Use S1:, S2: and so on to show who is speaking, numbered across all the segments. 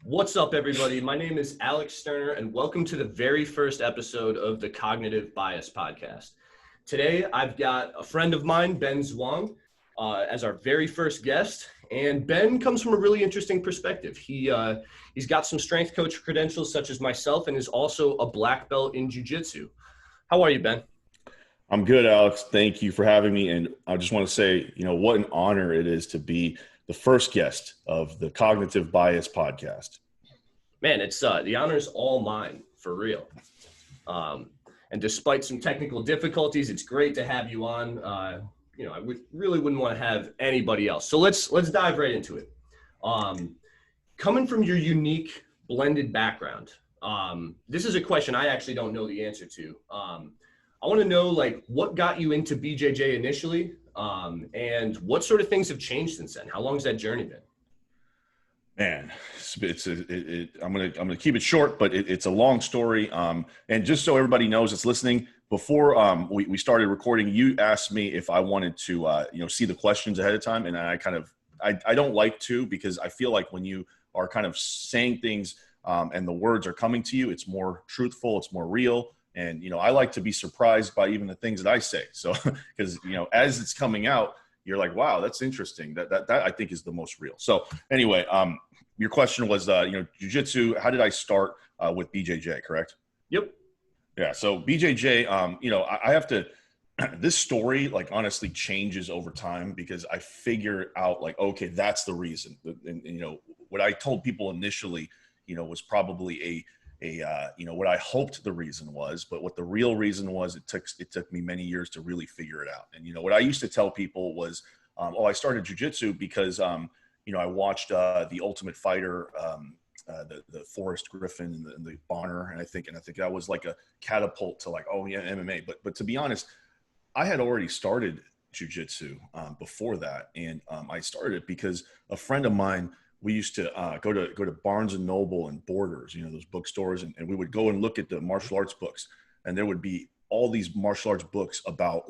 S1: What's up, everybody? My name is Alex Sterner, and welcome to the very first episode of the Cognitive Bias Podcast. Today, I've got a friend of mine, Ben Zhuang, as our very first guest. And Ben comes from a really interesting perspective. He's got some strength coach credentials, such as myself, and is also a black belt in jiu-jitsu. How are you, Ben?
S2: I'm good, Alex. Thank you for having me. And I just want to say, what an honor it is to be the first guest of the Cognitive Bias Podcast.
S1: Man, it's the honor's all mine, for real. And despite some technical difficulties, it's great to have you on. I really wouldn't want to have anybody else. So let's dive right into it. Coming from your unique blended background, this is a question I actually don't know the answer to. I want to know, what got you into Bjj initially, and what sort of things have changed since then? How long has that journey been?
S2: Man, I'm gonna keep it short, but it's a long story. And just so everybody knows that's listening, before we started recording, you asked me if I wanted to see the questions ahead of time, and I don't like to, because I feel like when you are kind of saying things and the words are coming to you, it's more truthful, it's more real. And, I like to be surprised by even the things that I say. So, because, as it's coming out, you're like, wow, that's interesting. That I think is the most real. So anyway, your question was, jiu-jitsu, how did I start with BJJ, correct?
S1: Yep. Yeah.
S2: So BJJ, I have to, this story, honestly changes over time, because I figure out okay, that's the reason. And what I told people initially, was probably what I hoped the reason was, but what the real reason was, it took me many years to really figure it out. And, what I used to tell people was, I started jiu-jitsu because, I watched The Ultimate Fighter, the Forrest Griffin and the Bonner. And I think that was like a catapult to MMA. But to be honest, I had already started jiu-jitsu before that. And I started it because a friend of mine, we used to go to Barnes and Noble and Borders, those bookstores, and we would go and look at the martial arts books, and there would be all these martial arts books about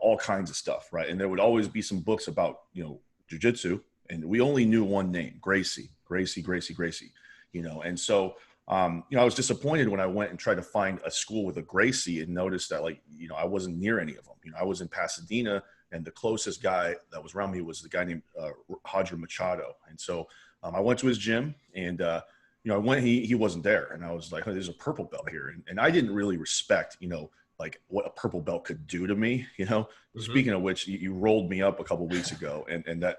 S2: all kinds of stuff, right? And there would always be some books about jiu-jitsu, and we only knew one name, Gracie. And so I was disappointed when I went and tried to find a school with a Gracie and noticed that I wasn't near any of them. I was in Pasadena, and the closest guy that was around me was the guy named Roger Machado. And so I went to his gym, and I went, he wasn't there. And I was like, oh, there's a purple belt here. And I didn't really respect, what a purple belt could do to me, Mm-hmm. Speaking of which, you rolled me up a couple of weeks ago, and that,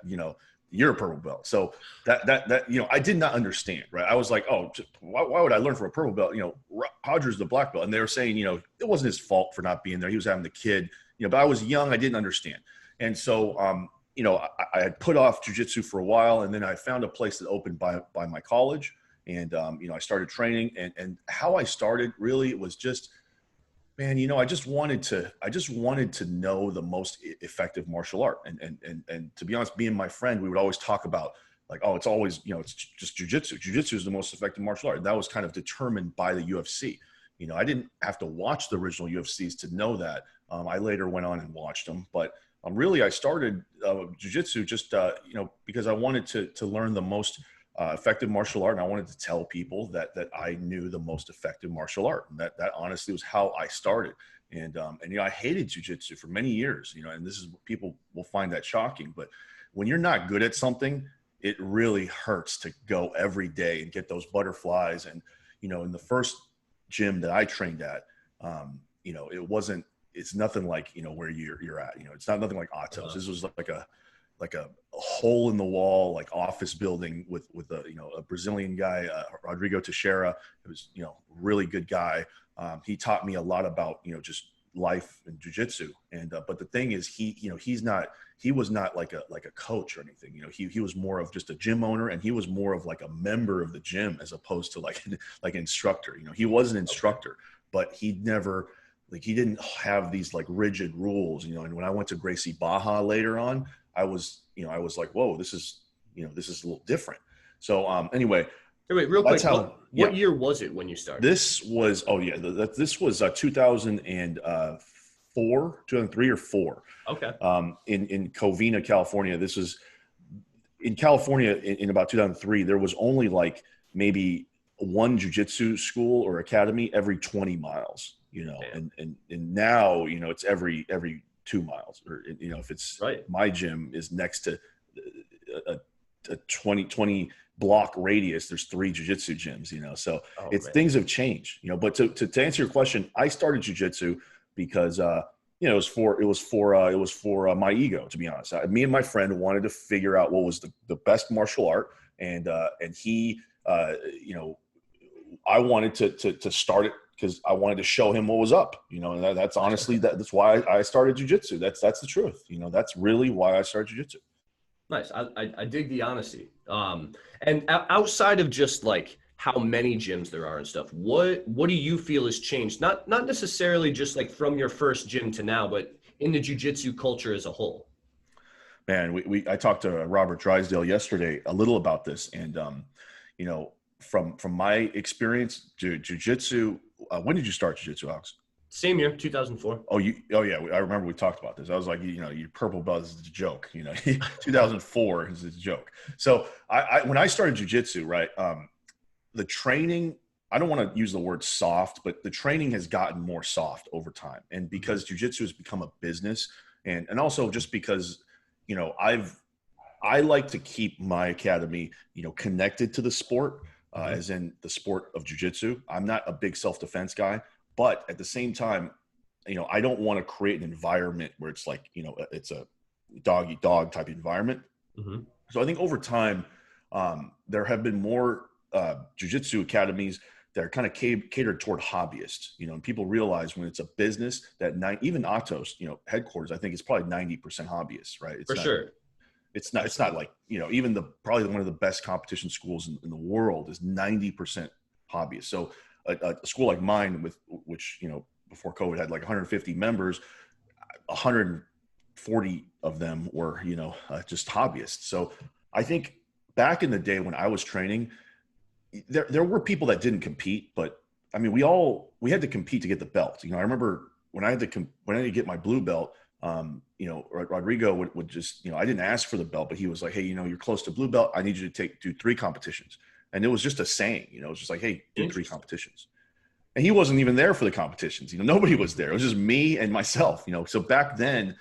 S2: you're a purple belt. So that I did not understand, right? I was like, oh, why would I learn from a purple belt? Roger's the black belt. And they were saying, it wasn't his fault for not being there. He was having the kid, but I was young. I didn't understand. And so, I had put off jiu-jitsu for a while, and then I found a place that opened by my college. And, I started training, and how I started really was just, man, I just wanted to know the most effective martial art. And to be honest, me and my friend, we would always talk about it's always, it's just jiu-jitsu. Jiu-jitsu is the most effective martial art. And that was kind of determined by the UFC. I didn't have to watch the original UFCs to know that. I later went on and watched them, but really I started jiu-jitsu just, because I wanted to learn the most effective martial art. And I wanted to tell people that I knew the most effective martial art. And that honestly was how I started. And I hated jiu-jitsu for many years, and this is, people will find that shocking, but when you're not good at something, it really hurts to go every day and get those butterflies. And, in the first gym that I trained at, it's nothing like, where you're at, it's not nothing like Otto's. This was like a hole in the wall, office building with a Brazilian guy, Rodrigo Teixeira. It was, really good guy. He taught me a lot about, just life and jiu-jitsu. And, but the thing is, he was not like a coach or anything. He was more of just a gym owner, and he was more of a member of the gym as opposed to like an instructor. He was an instructor, but he didn't have these rigid rules, and when I went to Gracie Baja later on, I was like, whoa, this is a little different. So anyway,
S1: wait, real quick, what year was it when you started?
S2: This was 2003 or 4.
S1: Okay.
S2: In Covina, California. This was in California in about 2003. There was only maybe one jiu-jitsu school or academy every 20 miles, and now, it's every 2 miles, or, if it's
S1: Right.
S2: my gym is next to a 20 block radius, there's 3 jiu-jitsu gyms, so things have changed, but to answer your question, I started jiu-jitsu because, it was for my ego, to be honest. Me and my friend wanted to figure out what was the best martial art. And he, I wanted to start it because I wanted to show him what was up, and that's honestly, that's why I started jiu-jitsu. That's the truth. That's really why I started jiu-jitsu.
S1: Nice. I dig the honesty. And outside of just like how many gyms there are and stuff, what do you feel has changed? Not necessarily just like from your first gym to now, but in the jiu-jitsu culture as a whole.
S2: Man, I talked to Robert Drysdale yesterday a little about this, and from my experience, jiu-jitsu. When did you start jiu-jitsu, Alex?
S1: Same year, 2004.
S2: Oh yeah, I remember we talked about this. I was like, your purple belt is a joke. 2004 is a joke. So I when I started jiu-jitsu, right, the training, I don't want to use the word soft, but the training has gotten more soft over time, and because jiu-jitsu has become a business, and also just because I like to keep my academy, connected to the sport, as in the sport of jiu-jitsu. I'm not a big self-defense guy, but at the same time, I don't want to create an environment where it's like, it's a dog eat dog type environment.
S1: Mm-hmm.
S2: So I think over time, there have been more jiu-jitsu academies that are kind of catered toward hobbyists, and people realize when it's a business that even Atos, headquarters, I think it's probably 90% hobbyists, right?
S1: For sure.
S2: It's not like, even probably one of the best competition schools in the world is 90% hobbyists. So a school like mine, which, before COVID had like 150 members, 140 of them were, just hobbyists. So I think back in the day when I was training, there were people that didn't compete, but I mean, we had to compete to get the belt. I remember when I had to get my blue belt, Rodrigo would just, I didn't ask for the belt, but he was like, hey, you're close to blue belt. I need you to do 3 competitions. And it was just a saying, it was just like, hey, do 3 competitions. And he wasn't even there for the competitions. Nobody was there. It was just me and myself, so back then,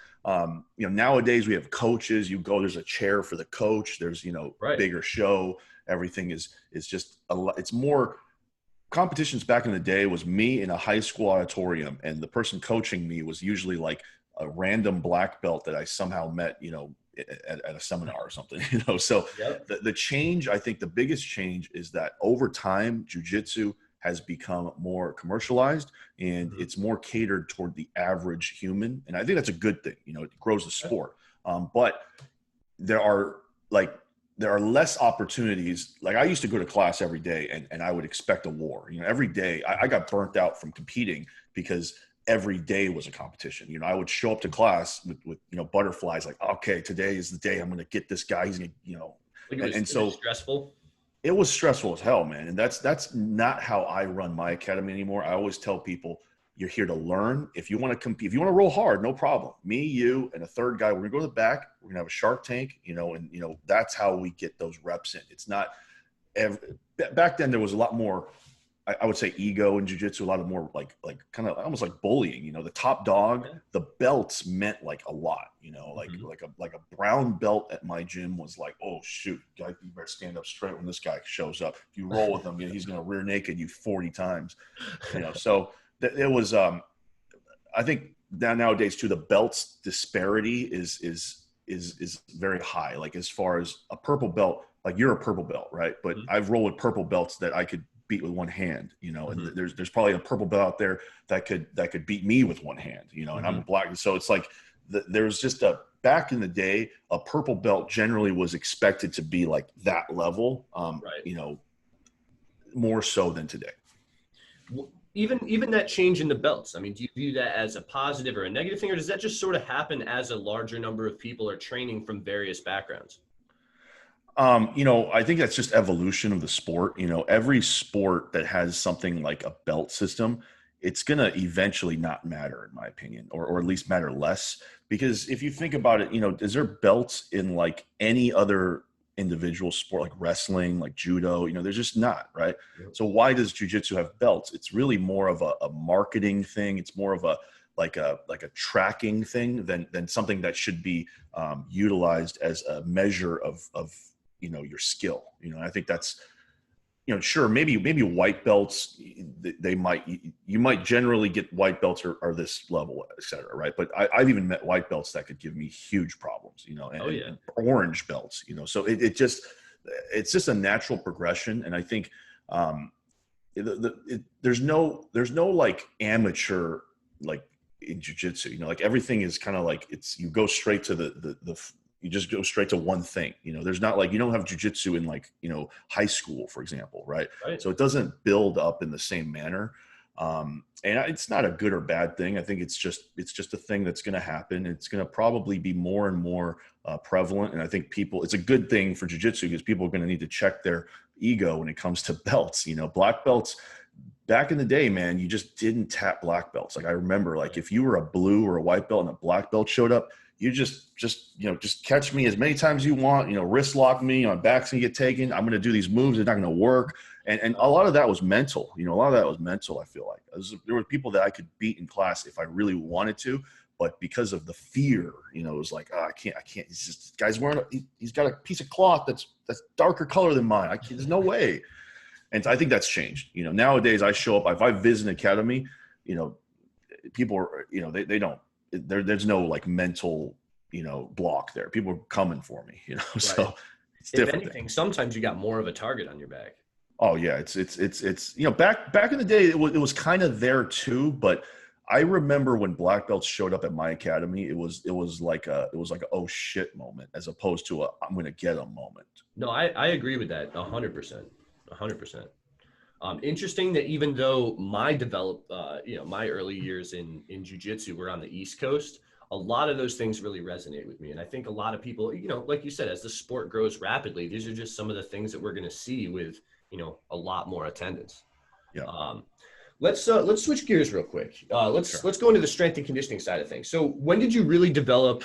S2: nowadays we have coaches, there's a chair for the coach. There's,
S1: right.
S2: Bigger show. Everything is just it's more competitions. Back in the day was me in a high school auditorium, and the person coaching me was usually like a random black belt that I somehow met, at a seminar or something, So
S1: Yep.
S2: the change, I think the biggest change is that over time, jiu-jitsu has become more commercialized, and it's more catered toward the average human. And I think that's a good thing. It grows the sport. But there are less opportunities. Like I used to go to class every day, and I would expect a war. Every day I got burnt out from competing because every day was a competition. I would show up to class with butterflies, like, okay, today is the day I'm going to get this guy. He's going to, and so
S1: stressful.
S2: It was stressful as hell, man. And that's not how I run my academy anymore. I always tell people, you're here to learn. If you want to compete, if you want to roll hard, no problem. Me, you, and a third guy, we're gonna go to the back. We're gonna have a shark tank, and that's how we get those reps in. It's not back then. There was a lot more, I would say, ego in jiu-jitsu. A lot of more like kind of almost like bullying. The top dog, the belts meant like a lot. Like a brown belt at my gym was like, oh shoot, you better stand up straight when this guy shows up. If you roll with him, he's gonna rear naked you 40 times. So. It was, I think nowadays too, the belts disparity is very high. Like as far as a purple belt, like you're a purple belt, right? But I've rolled with purple belts that I could beat with one hand, and there's probably a purple belt out there that could beat me with one hand, and I'm a black. So it's like there's just back in the day, a purple belt generally was expected to be like that level, right. More so than today.
S1: Even that change in the belts, I mean, do you view that as a positive or a negative thing, or does that just sort of happen as a larger number of people are training from various backgrounds?
S2: I think that's just evolution of the sport. Every sport that has something like a belt system, it's going to eventually not matter, in my opinion, or at least matter less. Because if you think about it, is there belts in like any other individual sport like wrestling, like judo. There's just not, right?
S1: Yep.
S2: So why does jiu-jitsu have belts? It's really more of a marketing thing. It's more of a tracking thing than something that should be utilized as a measure of your skill. I think that's, sure, maybe white belts, you might generally get white belts are this level, et cetera, right? But I've even met white belts that could give me huge problems, and orange belts, so it's just a natural progression. And I think there's no like amateur, like in jiu-jitsu, like everything is kind of like you go straight to you just go straight to one thing. There's not like, you don't have jiu-jitsu in like, high school, for example. Right. So it doesn't build up in the same manner. And it's not a good or bad thing. I think it's just a thing that's going to happen. It's going to probably be more and more prevalent. And I think it's a good thing for jiu-jitsu because people are going to need to check their ego when it comes to belts. Black belts, back in the day, man, you just didn't tap black belts. Like I remember, like if you were a blue or a white belt and a black belt showed up, you just catch me as many times as you want, wrist lock me, my back's gonna get taken. I'm going to do these moves. They're not going to work. And a lot of that was mental, a lot of that was mental. I feel like there were people that I could beat in class if I really wanted to, but because of the fear, it was like, I can't, this guy's he's got a piece of cloth that's darker color than mine. There's no way. And I think that's changed. Nowadays I show up, if I visit an academy, people are, they don't, there's no like mental, block there. People are coming for me,
S1: Right.
S2: So it's different.
S1: If anything, sometimes you got more of a target on your back.
S2: Oh yeah. It's back in the day, it was kind of there too, but I remember when black belts showed up at my academy, it was like a oh shit moment as opposed to I'm going to get a moment.
S1: No, I agree with that 100%. 100%. Interesting that even though my early years in jiu-jitsu were on the East Coast, a lot of those things really resonate with me. And I think a lot of people, like you said, as the sport grows rapidly, these are just some of the things that we're going to see with, a lot more attendance.
S2: Yeah.
S1: Let's switch gears real quick. Let's go into the strength and conditioning side of things. So when did you really develop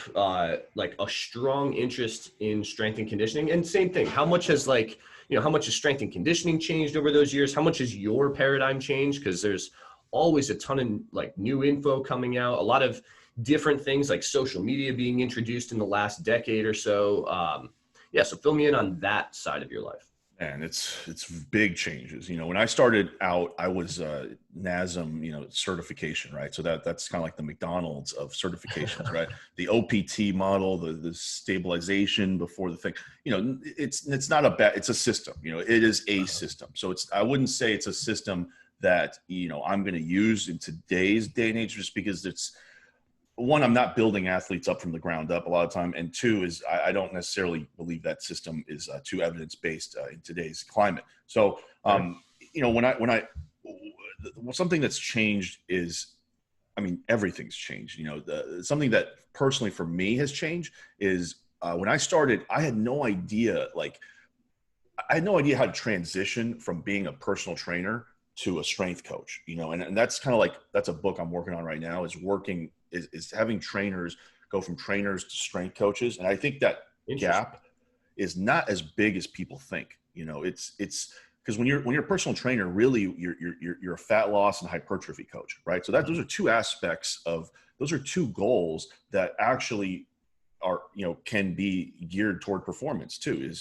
S1: like a strong interest in strength and conditioning? And same thing, how much has how much has strength and conditioning changed over those years? How much has your paradigm changed? Because there's always a ton of like new info coming out, a lot of different things like social media being introduced in the last decade or so. So fill me in on that side of your life.
S2: And it's big changes. When I started out, I was NASM, certification, right? So that's kind of like the McDonald's of certifications, right? The OPT model, the stabilization before the thing, it's not it's a system, it is a system. So I wouldn't say it's a system that, I'm going to use in today's day and age, just because one, I'm not building athletes up from the ground up a lot of time. And two is I don't necessarily believe that system is too evidence-based in today's climate. So, something that's changed is, everything's changed. Something that personally for me has changed is when I started, I had no idea how to transition from being a personal trainer to a strength coach, and that's kind of like, that's a book I'm working on right now, is having trainers go from trainers to strength coaches. And I think that gap is not as big as people think. It's because when you're a personal trainer, really you're a fat loss and hypertrophy coach, right? So those are two goals that actually are, can be geared toward performance too.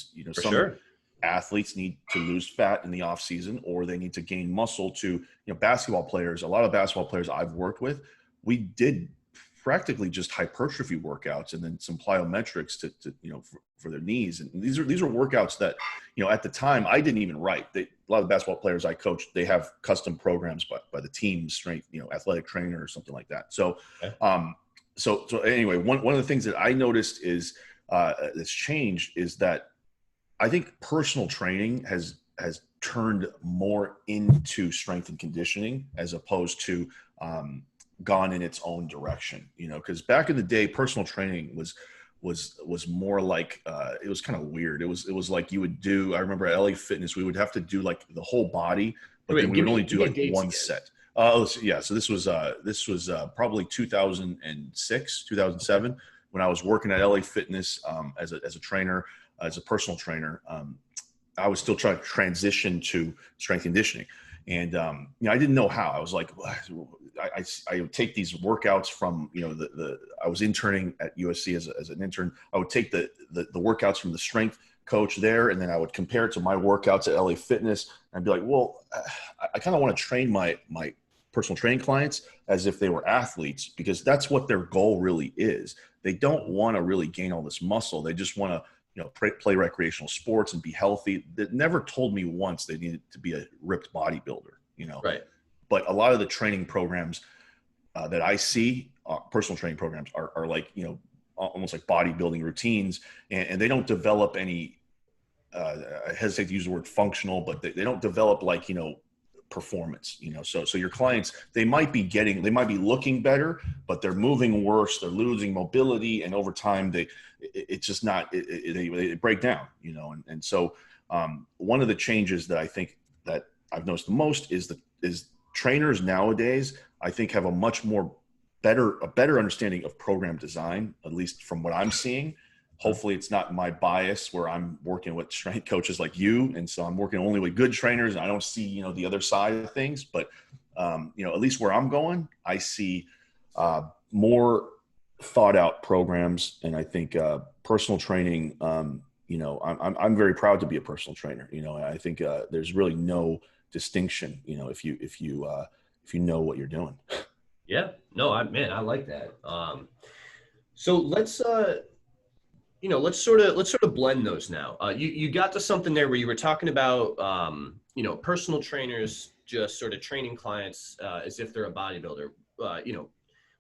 S2: Athletes need to lose fat in the off season, or they need to gain muscle to, basketball players, a lot of basketball players I've worked with, we did practically just hypertrophy workouts and then some plyometrics to for their knees. And these are workouts that, at the time I didn't even write. A lot of the basketball players I coached, they have custom programs by the team strength, athletic trainer or something like that. So, so anyway, one of the things that I noticed is that's changed is that I think personal training has turned more into strength and conditioning as opposed to gone in its own direction, because back in the day, personal training was more like it was kind of weird. It was like you would do. I remember at LA Fitness, we would have to do like the whole body, but then we would only do like one set. So this was probably 2006, 2007 when I was working at LA Fitness as a trainer. as a personal trainer, I was still trying to transition to strength conditioning. And, I didn't know how. I was like, I would take these workouts from, I was interning at USC as an intern. I would take the workouts from the strength coach there, and then I would compare it to my workouts at LA Fitness. And I'd be like, well, I kind of want to train my personal training clients as if they were athletes, because that's what their goal really is. They don't want to really gain all this muscle. They just want to, play recreational sports and be healthy. That never told me once they needed to be a ripped bodybuilder,
S1: Right.
S2: But a lot of the training programs that I see, personal training programs are like, almost like bodybuilding routines, and they don't develop any, I hesitate to use the word functional, but they don't develop like, performance, so your clients, they might be looking better, but they're moving worse, they're losing mobility, and over time they break down, and so one of the changes that I think that I've noticed the most is trainers nowadays, I think, have a better understanding of program design, at least from what I'm seeing. Hopefully it's not my bias where I'm working with strength coaches like you. And so I'm working only with good trainers, and I don't see, the other side of things, but, at least where I'm going, I see more thought out programs. And I think personal training, I'm very proud to be a personal trainer. I think there's really no distinction, if you know what you're doing.
S1: Yeah, no, I like that. So let's sort of blend those now. You got to something there where you were talking about, personal trainers just sort of training clients as if they're a bodybuilder,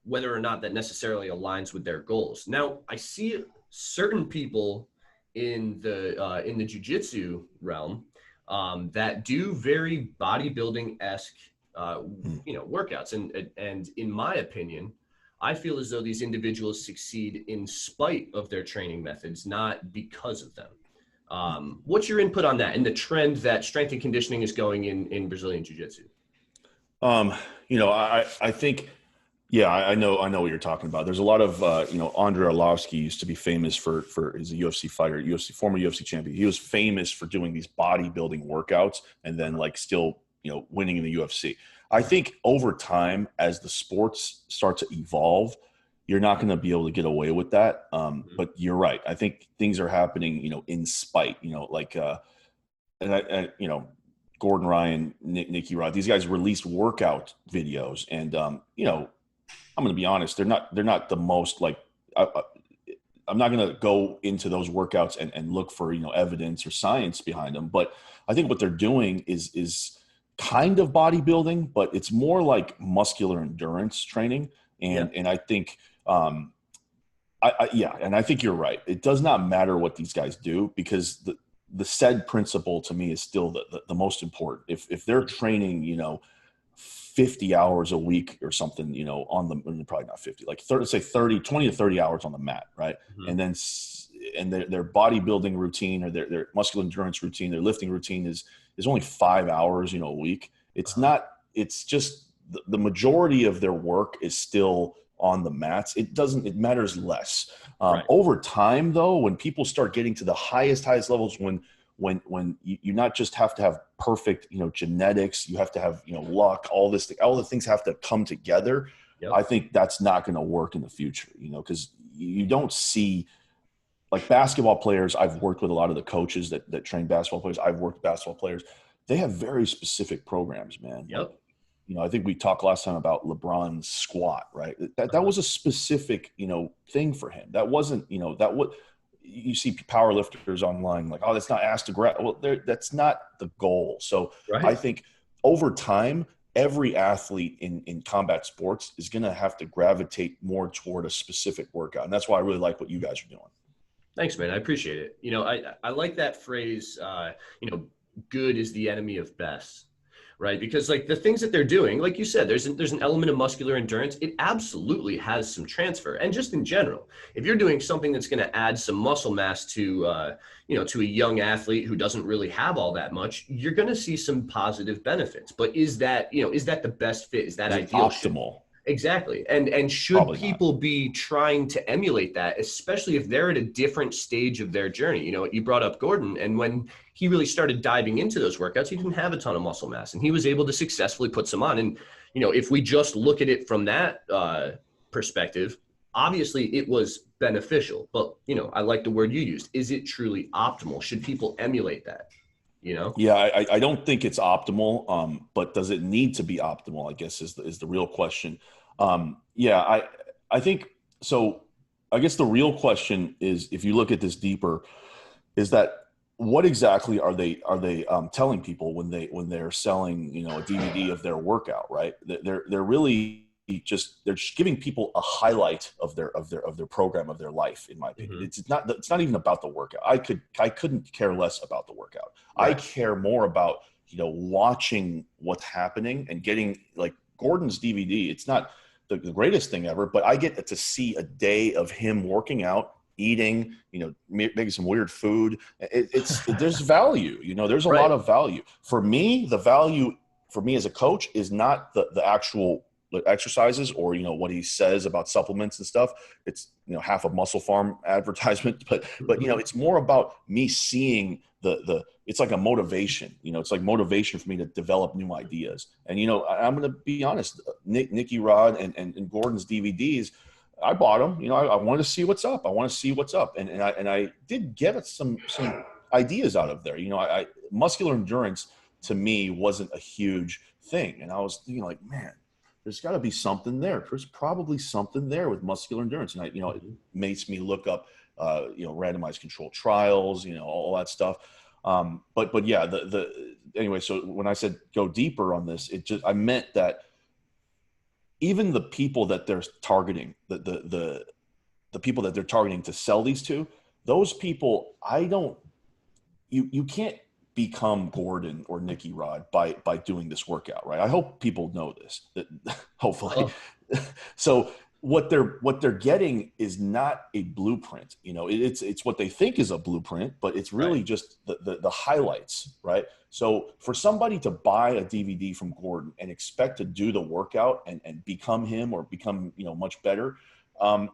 S1: whether or not that necessarily aligns with their goals. Now, I see certain people in the jiu-jitsu realm that do very bodybuilding-esque, workouts. And in my opinion, I feel as though these individuals succeed in spite of their training methods, not because of them. What's your input on that and the trend that strength and conditioning is going in Brazilian Jiu-Jitsu?
S2: I think, I know what you're talking about. There's a lot of, Andre Arlovsky used to be famous for he's a UFC fighter, former UFC champion. He was famous for doing these bodybuilding workouts and then still, winning in the UFC. I think over time, as the sports start to evolve, you're not going to be able to get away with that. But you're right. I think things are happening, in spite, Gordon Ryan, Nicky Rod, these guys released workout videos, and I'm going to be honest, they're not the most I'm not going to go into those workouts and look for, evidence or science behind them. But I think what they're doing is kind of bodybuilding, but it's more like muscular endurance training. And I think, and I think you're right. It does not matter what these guys do, because the said principle to me is still the most important. If they're training, 50 hours a week or something, probably not 50, like 20 to 30 hours on the mat. Right. Mm-hmm. And then, their bodybuilding routine or their muscular endurance routine, their lifting routine is only 5 hours, a week. It's not, it's just the majority of their work is still on the mats. It matters less. Right. Over time though, when people start getting to the highest levels, when you not just have to have perfect, genetics, you have to have, luck, all the things have to come together. Yep. I think that's not going to work in the future, because you don't see, like, basketball players. I've worked with a lot of the coaches that train basketball players. I've worked with basketball players. They have very specific programs, man.
S1: Yep.
S2: I think we talked last time about LeBron's squat, right? That was a specific, thing for him. That wasn't, you see power lifters online like, oh, that's not asked to grab. Well, that's not the goal. So right. I think over time, every athlete in combat sports is going to have to gravitate more toward a specific workout. And that's why I really like what you guys are doing.
S1: Thanks, man. I appreciate it. I like that phrase, good is the enemy of best, right? Because the things that they're doing, like you said, there's an element of muscular endurance. It absolutely has some transfer. And just in general, if you're doing something that's going to add some muscle mass to, to a young athlete who doesn't really have all that much, you're going to see some positive benefits. But is that the best fit? Is that ideal?
S2: Optimal.
S1: Exactly. And should
S2: Probably not.
S1: people be trying to emulate that, especially if they're at a different stage of their journey? You know, you brought up Gordon, and when he really started diving into those workouts, he didn't have a ton of muscle mass, and he was able to successfully put some on. And, you know, if we just look at it from that perspective, obviously it was beneficial. But, you know, I like the word you used. Is it truly optimal? Should people emulate that? You know?
S2: Yeah, I don't think it's optimal, but does it need to be optimal, I guess is the real question. Yeah, I think so. I guess the real question is, if you look at this deeper, is that what exactly are they telling people when they're selling, you know, a DVD of their workout, right? They're really they're just giving people a highlight of their program, of their life, in my opinion.
S1: Mm-hmm.
S2: It's not even about the workout. I couldn't care less about the workout.
S1: Right.
S2: I care more about, you know, watching what's happening and getting, like, Gordon's DVD. It's not the greatest thing ever, but I get to see a day of him working out, eating, you know, making some weird food. There's value, you know, there's a lot of value. For me, the value for me as a coach is not the actual exercises or, you know, what he says about supplements and stuff. It's, you know, half a Muscle Farm advertisement, but you know, it's more about me seeing it's like a motivation, you know, it's like motivation for me to develop new ideas. And, you know, I'm going to be honest, Nicky Rod and Gordon's DVDs, I bought them, you know, I wanted to see what's up. I want to see what's up. And I did get some ideas out of there. You know, muscular endurance to me wasn't a huge thing. And I was thinking, like, man, there's got to be something there. There's probably something there with muscular endurance. And you know, it makes me look up, you know, randomized controlled trials, you know, all that stuff. But yeah, anyway, so when I said go deeper on this, I meant that even the people that they're targeting, the people that they're targeting to sell these to, those people, you can't become Gordon or Nicky Rod by doing this workout, right? I hope people know this, hopefully. Oh. So what they're getting is not a blueprint. You know, it's what they think is a blueprint, but it's really just the highlights, right? So for somebody to buy a DVD from Gordon and expect to do the workout and become him or become, you know, much better,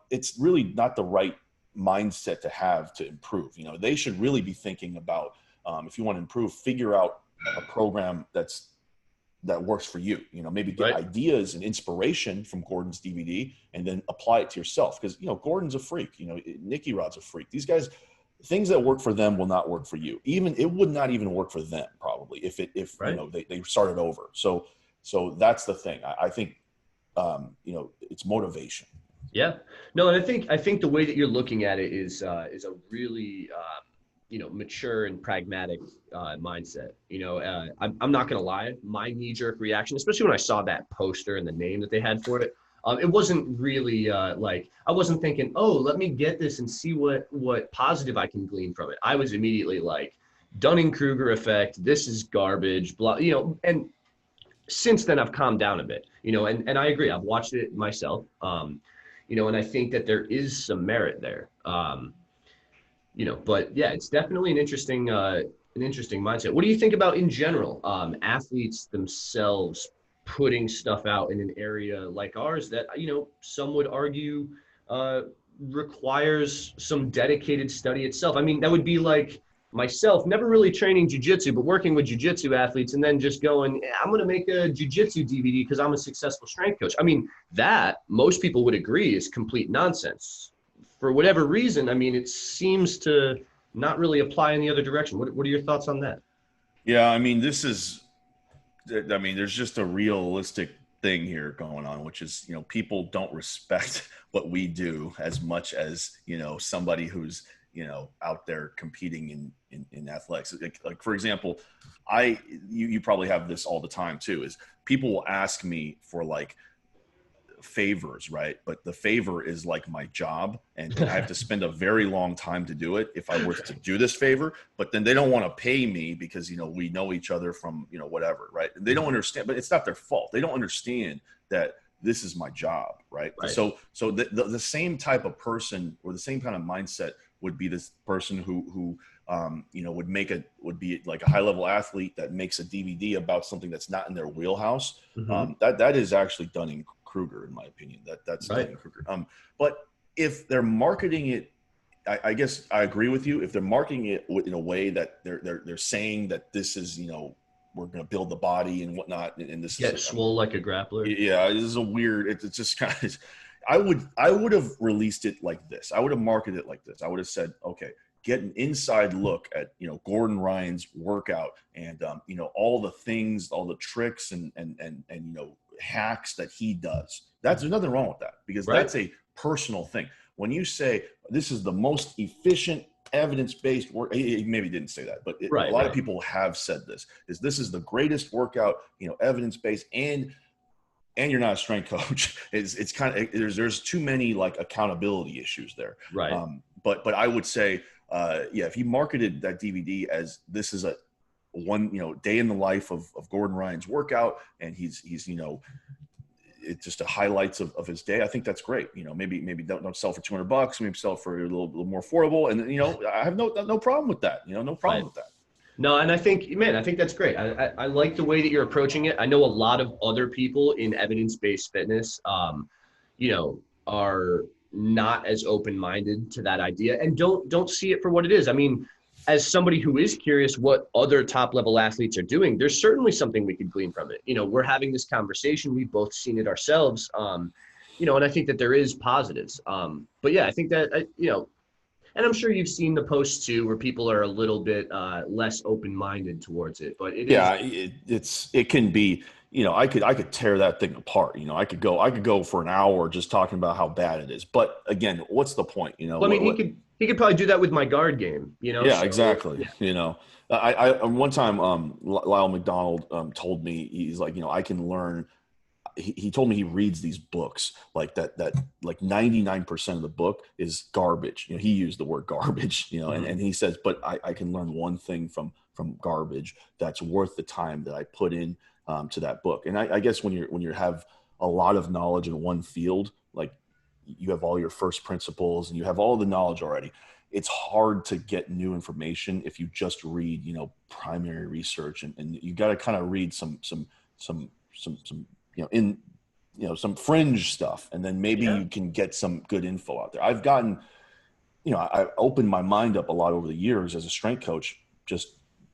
S2: it's really not the right mindset to have to improve. You know, they should really be thinking about, if you want to improve, figure out a program that works for you. You know, maybe get ideas and inspiration from Gordon's DVD and then apply it to yourself. Because, you know, Gordon's a freak. You know, Nicky Rod's a freak. These guys, things that work for them will not work for you. It would not even work for them probably if you know, they started over. So that's the thing. I think you know, it's motivation.
S1: Yeah. No, and I think the way that you're looking at it is a really you know, mature and pragmatic mindset. You know, I'm not going to lie, my knee-jerk reaction, especially when I saw that poster and the name that they had for it, it wasn't really like, I wasn't thinking, oh, let me get this and see what positive I can glean from it. I was immediately like, Dunning-Kruger effect, this is garbage, blah, you know. And since then I've calmed down a bit, you know, and I agree. I've watched it myself, you know, and I think that there is some merit there. You know, but yeah, it's definitely an interesting mindset. What do you think about in general, athletes themselves putting stuff out in an area like ours that, you know, some would argue requires some dedicated study itself? I mean, that would be like myself, never really training jiu-jitsu, but working with jiu-jitsu athletes and then just going, I'm going to make a jiu-jitsu DVD because I'm a successful strength coach. I mean, that most people would agree is complete nonsense. For whatever reason, I mean, it seems to not really apply in the other direction. What are your thoughts on that?
S2: Yeah, I mean, there's just a realistic thing here going on, which is, you know, people don't respect what we do as much as, you know, somebody who's, you know, out there competing in athletics. Like for example, you probably have this all the time too, is people will ask me for like favors, right? But the favor is like my job, and I have to spend a very long time to do it if I were to do this favor. But then they don't want to pay me because, you know, we know each other from, you know, whatever, right? They don't understand, but it's not their fault. They don't understand that this is my job, right? So the same type of person or the same kind of mindset would be this person who you know, would be like a high level athlete that makes a DVD about something that's not in their wheelhouse.
S1: Mm-hmm.
S2: That is actually Kruger, in my opinion. That's
S1: Right.
S2: Kruger. But if they're marketing it, I guess I agree with you. If they're marketing it in a way that they're saying that this is, we're going to build the body and whatnot, and this
S1: Get
S2: is
S1: swole like a grappler.
S2: yeah, this is a weird. It's just kind of. I would have released it like this. I would have marketed it like this. I would have said, okay, get an inside look at Gordon Ryan's workout and all the things, all the tricks and hacks that he does. There's nothing wrong with that, because that's a personal thing. When you say this is the most efficient evidence-based work, he maybe didn't say that, but a lot of people have said this is the greatest workout, evidence-based, and you're not a strength coach. It's kind of, there's too many like accountability issues there.
S1: Right.
S2: But I would say, if he marketed that DVD as this is a one, day in the life of Gordon Ryan's workout, and he's it's just a highlights of his day, I think that's great. Maybe don't sell for $200, maybe sell for a little more affordable. And I have no problem with that. No problem with that.
S1: No, and I think that's great. I like the way that you're approaching it. I know a lot of other people in evidence-based fitness, are not as open-minded to that idea and don't see it for what it is. I mean, as somebody who is curious what other top-level athletes are doing, there's certainly something we could glean from it. We're having this conversation. We've both seen it ourselves, and I think that there is positives. But yeah, I think that, and I'm sure you've seen the posts too, where people are a little bit less open-minded towards it. But
S2: it can be. I could tear that thing apart. I could go for an hour just talking about how bad it is. But again, what's the point?
S1: Well, I mean, he could probably do that with my guard game.
S2: Yeah, so, exactly. Yeah. I one time Lyle McDonald told me, he's like, I can learn. He told me he reads these books like that like 99% of the book is garbage. He used the word garbage, and he says, but I can learn one thing from garbage that's worth the time that I put in to that book. And I guess when you have a lot of knowledge in one field, like you have all your first principles and you have all the knowledge already, it's hard to get new information if you just read, primary research, and you got to kind of read some some fringe stuff, and then maybe you can get some good info out there. I've gotten, I opened my mind up a lot over the years as a strength coach.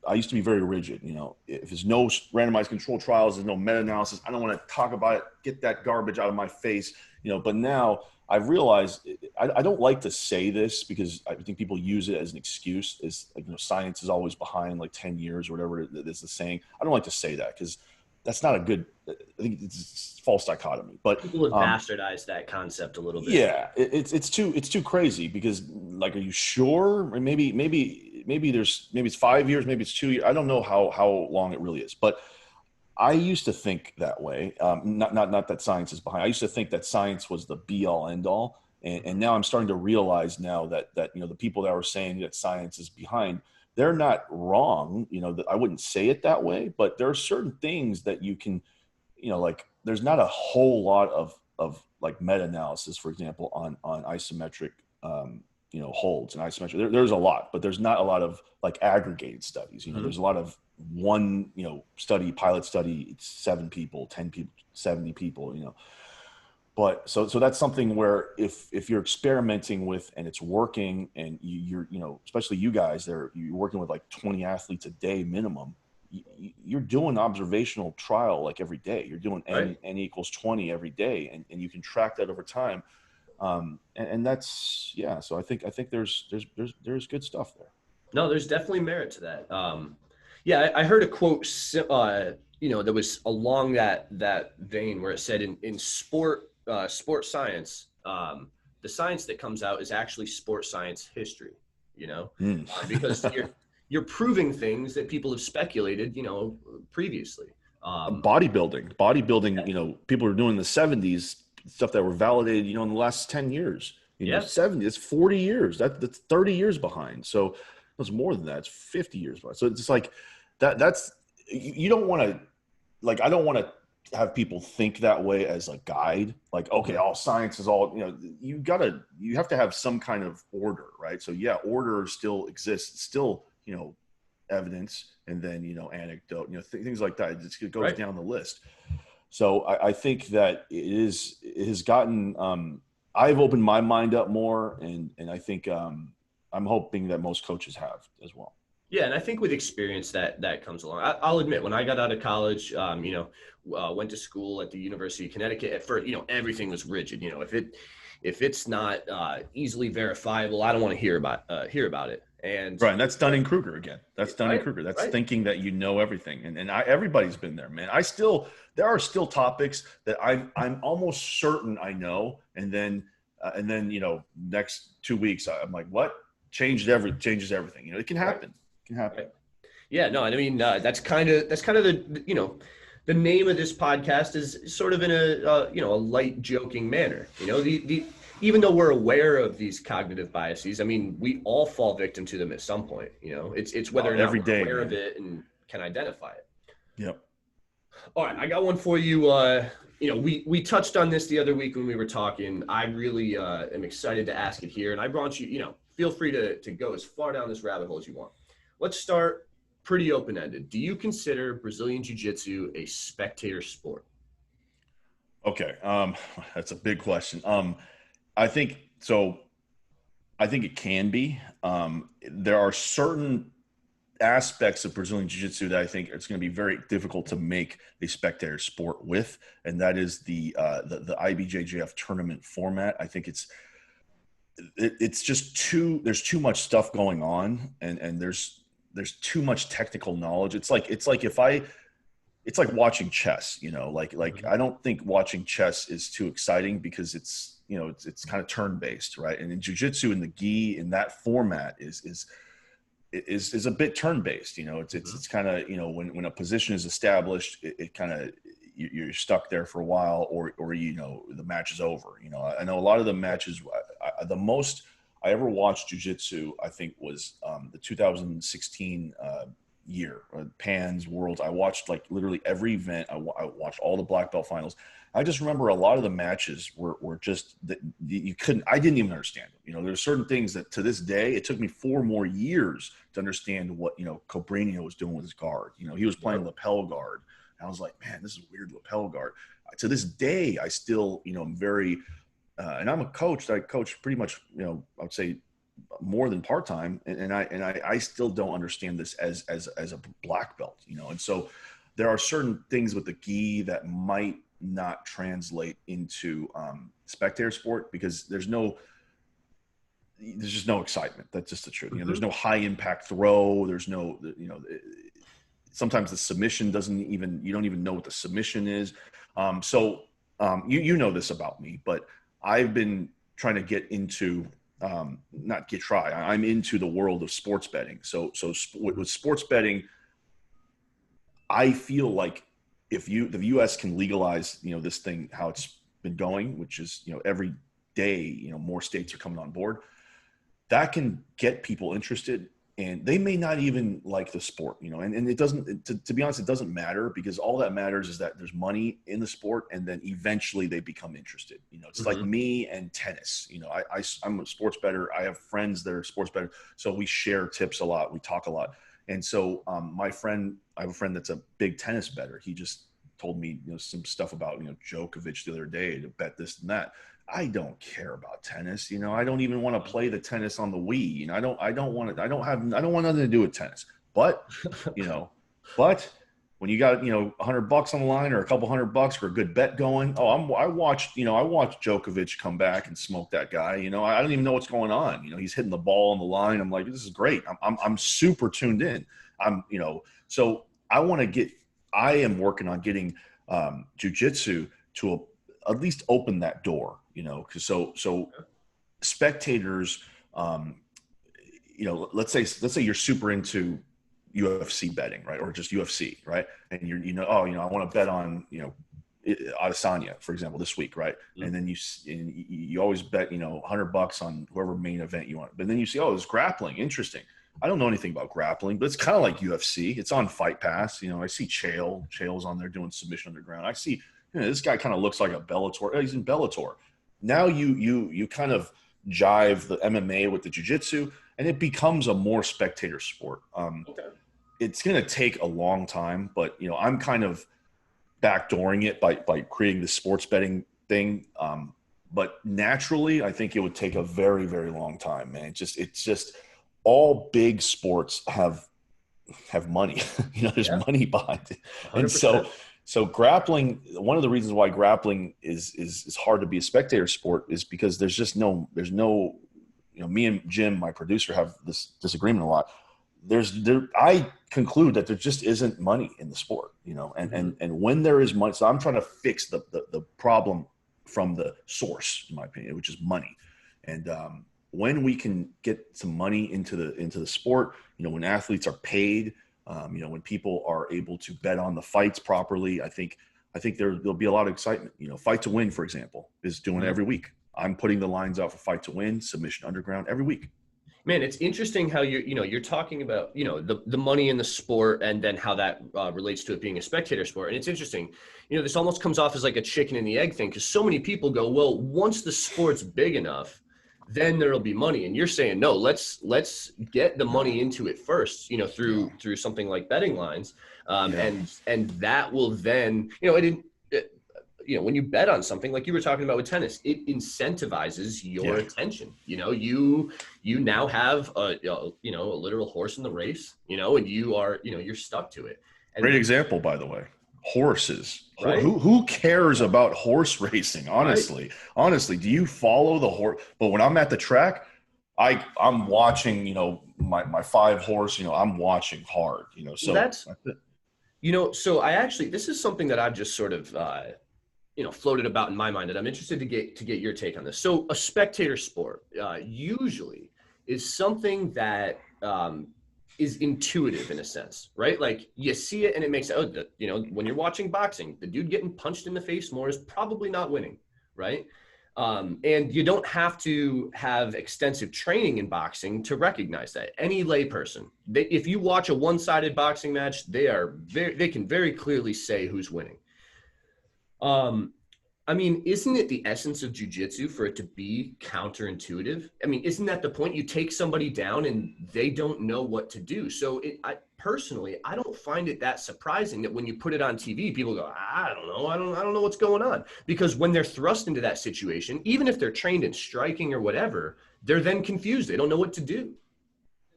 S2: I used to be very rigid. If there's no randomized controlled trials, there's no meta-analysis, I don't want to talk about it, get that garbage out of my face, but now I've realized I don't like to say this because I think people use it as an excuse. Is like, science is always behind like 10 years or whatever it is the saying. I don't like to say that because that's not a good, I think it's false dichotomy, but
S1: people have bastardized that concept a little bit.
S2: Yeah. It's too crazy because like, are you sure? Maybe it's 5 years, maybe it's 2 years. I don't know how long it really is, but I used to think that way. Not that science is behind. I used to think that science was the be all end all. And now I'm starting to realize now that the people that were saying that science is behind, they're not wrong. I wouldn't say it that way, but there are certain things that you can, like there's not a whole lot of like meta-analysis, for example, on isometric, holds and isometric. There's a lot, but there's not a lot of like aggregated studies. There's a lot of one, pilot study, it's 7 people, 10 people, 70 people, But so that's something where if you're experimenting with and it's working and you're especially you guys you're working with like 20 athletes a day minimum, you're doing observational trial like every day. You're doing n equals 20 every day, and you can track that over time. And that's So I think there's good stuff there.
S1: No, there's definitely merit to that. I heard a quote that was along that vein where it said in sport science, the science that comes out is actually sport science history, because you're proving things that people have speculated, previously.
S2: Bodybuilding, people were doing in the 70s stuff that were validated, in the last 10 years, 70, it's 40 years, that's 30 years behind. So it's more than that. It's 50 years behind. So it's like that's, you don't want to, like, I don't want to have people think that way as a guide, like, okay, all science is all, you have to have some kind of order, right? So order still exists, still, evidence, and then, anecdote, things like that. It goes down the list. So I think that it has gotten, I've opened my mind up more, and I think I'm hoping that most coaches have as well.
S1: Yeah, and I think with experience that comes along. I'll admit, when I got out of college, went to school at the University of Connecticut. At first, everything was rigid. If it's not easily verifiable, I don't want to hear about it. And
S2: Right, and that's Dunning-Kruger again. That's Dunning-Kruger.
S1: Right,
S2: That's
S1: right.
S2: thinking that you know everything, and everybody's been there, man. There are still topics that I'm almost certain I know, and then next 2 weeks I'm like, what? Changes everything. It can
S1: Right.
S2: happen. It can happen.
S1: Right. Yeah, no, I mean that's kind of the name of this podcast is sort of in a light joking manner. The even though we're aware of these cognitive biases, I mean we all fall victim to them at some point. It's whether or not
S2: Every
S1: we're
S2: day,
S1: aware
S2: man.
S1: of it and can identify it.
S2: Yep.
S1: All right, I got one for you. We touched on this the other week when we were talking. I really am excited to ask it here, and I brought you. Feel free to go as far down this rabbit hole as you want. Let's start pretty open-ended. Do you consider Brazilian Jiu-jitsu a spectator sport?
S2: Okay. That's a big question. I think so. I think it can be. There are certain aspects of Brazilian Jiu-Jitsu that I think it's going to be very difficult to make a spectator sport with, and that is the IBJJF tournament format. I think it's just there's too much stuff going on, and there's too much technical knowledge. It's like it's like watching chess,
S1: Mm-hmm.
S2: I don't think watching chess is too exciting because it's kind of turn based, right? And in jiu-jitsu in the gi in that format is a bit turn based. It's kind of, when a position is established, it kind of, you're stuck there for a while, or the match is over. I know a lot of the matches, the most I ever watched jiu-jitsu, I think, was the 2016 year, Pans Worlds. I watched like literally every event. I watched all the black belt finals. I just remember a lot of the matches were just that I didn't even understand them. There's certain things that to this day, it took me 4 more years to understand what, Cobranio was doing with his guard. He was playing lapel guard. And I was like, man, this is a weird lapel guard. To this day, I still, I'm very, and I'm a coach. I coach pretty much, I would say more than part-time. And I still don't understand this as a black belt, And so there are certain things with the gi that might not translate into spectator sport because there's just no excitement. That's just the truth. There's no high impact throw. There's no, sometimes the submission you don't even know what the submission is. You know this about me, but I've been trying to get into, I'm into the world of sports betting. So with sports betting, I feel like if the U.S. can legalize, this thing, how it's been going, which is, every day, more states are coming on board, that can get people interested, and they may not even like the sport, and it doesn't, to be honest, it doesn't matter, because all that matters is that there's money in the sport, and then eventually they become interested. It's like me and tennis. I'm a sports bettor. I have friends that are sports bettors, so we share tips a lot. We talk a lot. And so I have a friend that's a big tennis bettor. He just told me, some stuff about, Djokovic the other day, to bet this and that. I don't care about tennis. I don't even want to play the tennis on the Wii. I don't want nothing to do with tennis. But, but when you got, $100 on the line, or a couple $100 for a good bet going, I watched Djokovic come back and smoke that guy. I don't even know what's going on. He's hitting the ball on the line. I'm like, this is great. I'm super tuned in. So I am working on getting jiu-jitsu to at least open that door, because so spectators, let's say you're super into UFC betting, right? Or just UFC, right? And I want to bet on, Adesanya, for example, this week, right? Mm-hmm. And then you always bet, $100 on whoever main event you want. But then you see, it's grappling. Interesting. I don't know anything about grappling, but it's kind of like UFC. It's on Fight Pass. I see Chael's on there doing submission underground. I see, this guy kind of looks like a Bellator. He's in Bellator. Now you kind of jive the MMA with the jiu-jitsu, and it becomes a more spectator sport. Okay. It's going to take a long time, but I'm kind of, backdooring it by creating the sports betting thing. But naturally, I think it would take a very, very long time, man. It's just all big sports have money. There's money behind it.
S1: 100%.
S2: And so grappling, one of the reasons why grappling is hard to be a spectator sport is because there's no, me and Jim, my producer, have this disagreement a lot. I conclude that there just isn't money in the sport, and when there is money, so I'm trying to fix the problem from the source, in my opinion, which is money. And when we can get some money into the sport, when athletes are paid, when people are able to bet on the fights properly, I think there'll be a lot of excitement. Fight to Win, for example, is doing it every week. I'm putting the lines out for Fight to Win, Submission Underground every week.
S1: Man, it's interesting how you're talking about, the money in the sport and then how that relates to it being a spectator sport. And it's interesting, this almost comes off as like a chicken and the egg thing, because so many people go, well, once the sport's big enough, then there'll be money. And you're saying, no, let's get the money into it first, through something like betting lines. And that will then, when you bet on something like you were talking about with tennis, it incentivizes your attention. You now have a literal horse in the race, and you are, you're stuck to it. And
S2: great example, by the way, horses.
S1: Right?
S2: Who cares about horse racing? Honestly, do you follow the horse? But when I'm at the track, I'm watching, my 5 horse, I'm watching hard, so
S1: that's it. So I actually, this is something that I've just sort of, floated about in my mind, and I'm interested to get your take on this. So a spectator sport usually is something that is intuitive in a sense, right? Like you see it and it makes when you're watching boxing, the dude getting punched in the face more is probably not winning, right? And you don't have to have extensive training in boxing to recognize that. Any layperson, if you watch a one-sided boxing match, they can very clearly say who's winning. Isn't it the essence of jiu-jitsu for it to be counterintuitive? Isn't that the point? You take somebody down and they don't know what to do. So I don't find it that surprising that when you put it on TV, people go, I don't know. I don't know what's going on. Because when they're thrust into that situation, even if they're trained in striking or whatever, they're then confused. They don't know what to do.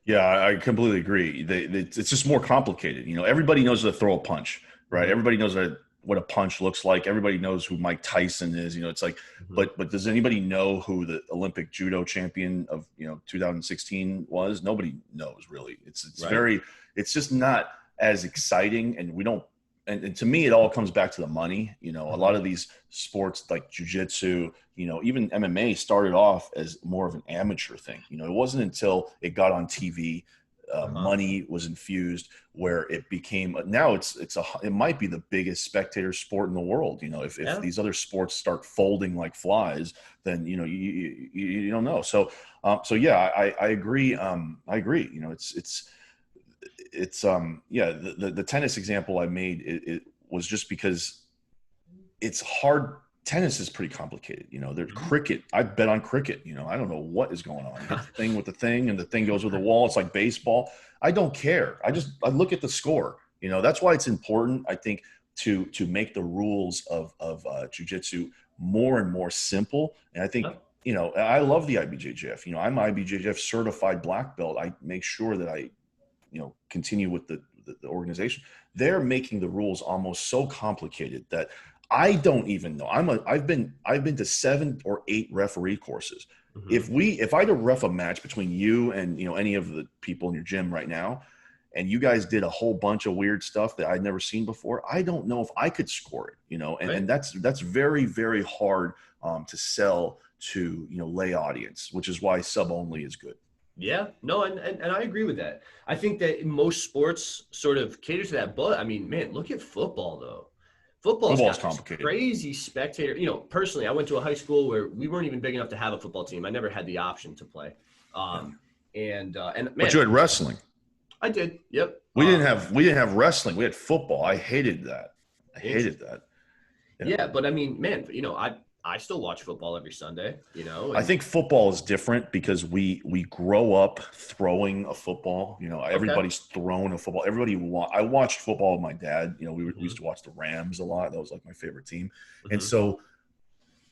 S2: Yeah, I completely agree. It's just more complicated. Everybody knows how to throw a punch, right? Everybody knows what a punch looks like. Everybody knows who Mike Tyson is. It's like, but does anybody know who the Olympic judo champion of 2016 was? Nobody knows really. It's right. It's just not as exciting, and we don't. And to me, it all comes back to the money. A lot of these sports like jiu-jitsu, even MMA started off as more of an amateur thing. It wasn't until it got on TV, money was infused, where it became. Now it might be the biggest spectator sport in the world. If these other sports start folding like flies, then you don't know. So I agree. I agree. The tennis example I made, it was just because it's hard. Tennis is pretty complicated. There's cricket. I bet on cricket. I don't know what is going on. Hit the thing with the thing, and the thing goes with the wall. It's like baseball. I don't care. I look at the score. That's why it's important, I think, to make the rules of jiu-jitsu more and more simple. And I think, I love the IBJJF. I'm IBJJF certified black belt. I make sure that I continue with the organization. They're making the rules almost so complicated that I don't even know. I've been to 7 or 8 referee courses. If I had to ref a match between you and any of the people in your gym right now, and you guys did a whole bunch of weird stuff that I'd never seen before, I don't know if I could score it. And that's very, very hard to sell to lay audience, which is why sub only is good.
S1: Yeah, no, and I agree with that. I think that most sports sort of cater to that, but man, look at football though. Football's complicated. Crazy spectator. Personally, I went to a high school where we weren't even big enough to have a football team. I never had the option to play. And man, but
S2: you had wrestling.
S1: I did. Yep.
S2: We didn't have wrestling. We had football. I hated that. I hated that.
S1: Yeah, but man, I still watch football every Sunday, you know.
S2: I
S1: And
S2: think football is different because we grow up throwing a football. You know,
S1: okay.
S2: everybody's thrown a football. I watched football with my dad. You know, we
S1: Hmm.
S2: used to watch the Rams a lot. That was like my favorite team. And
S1: Hmm.
S2: so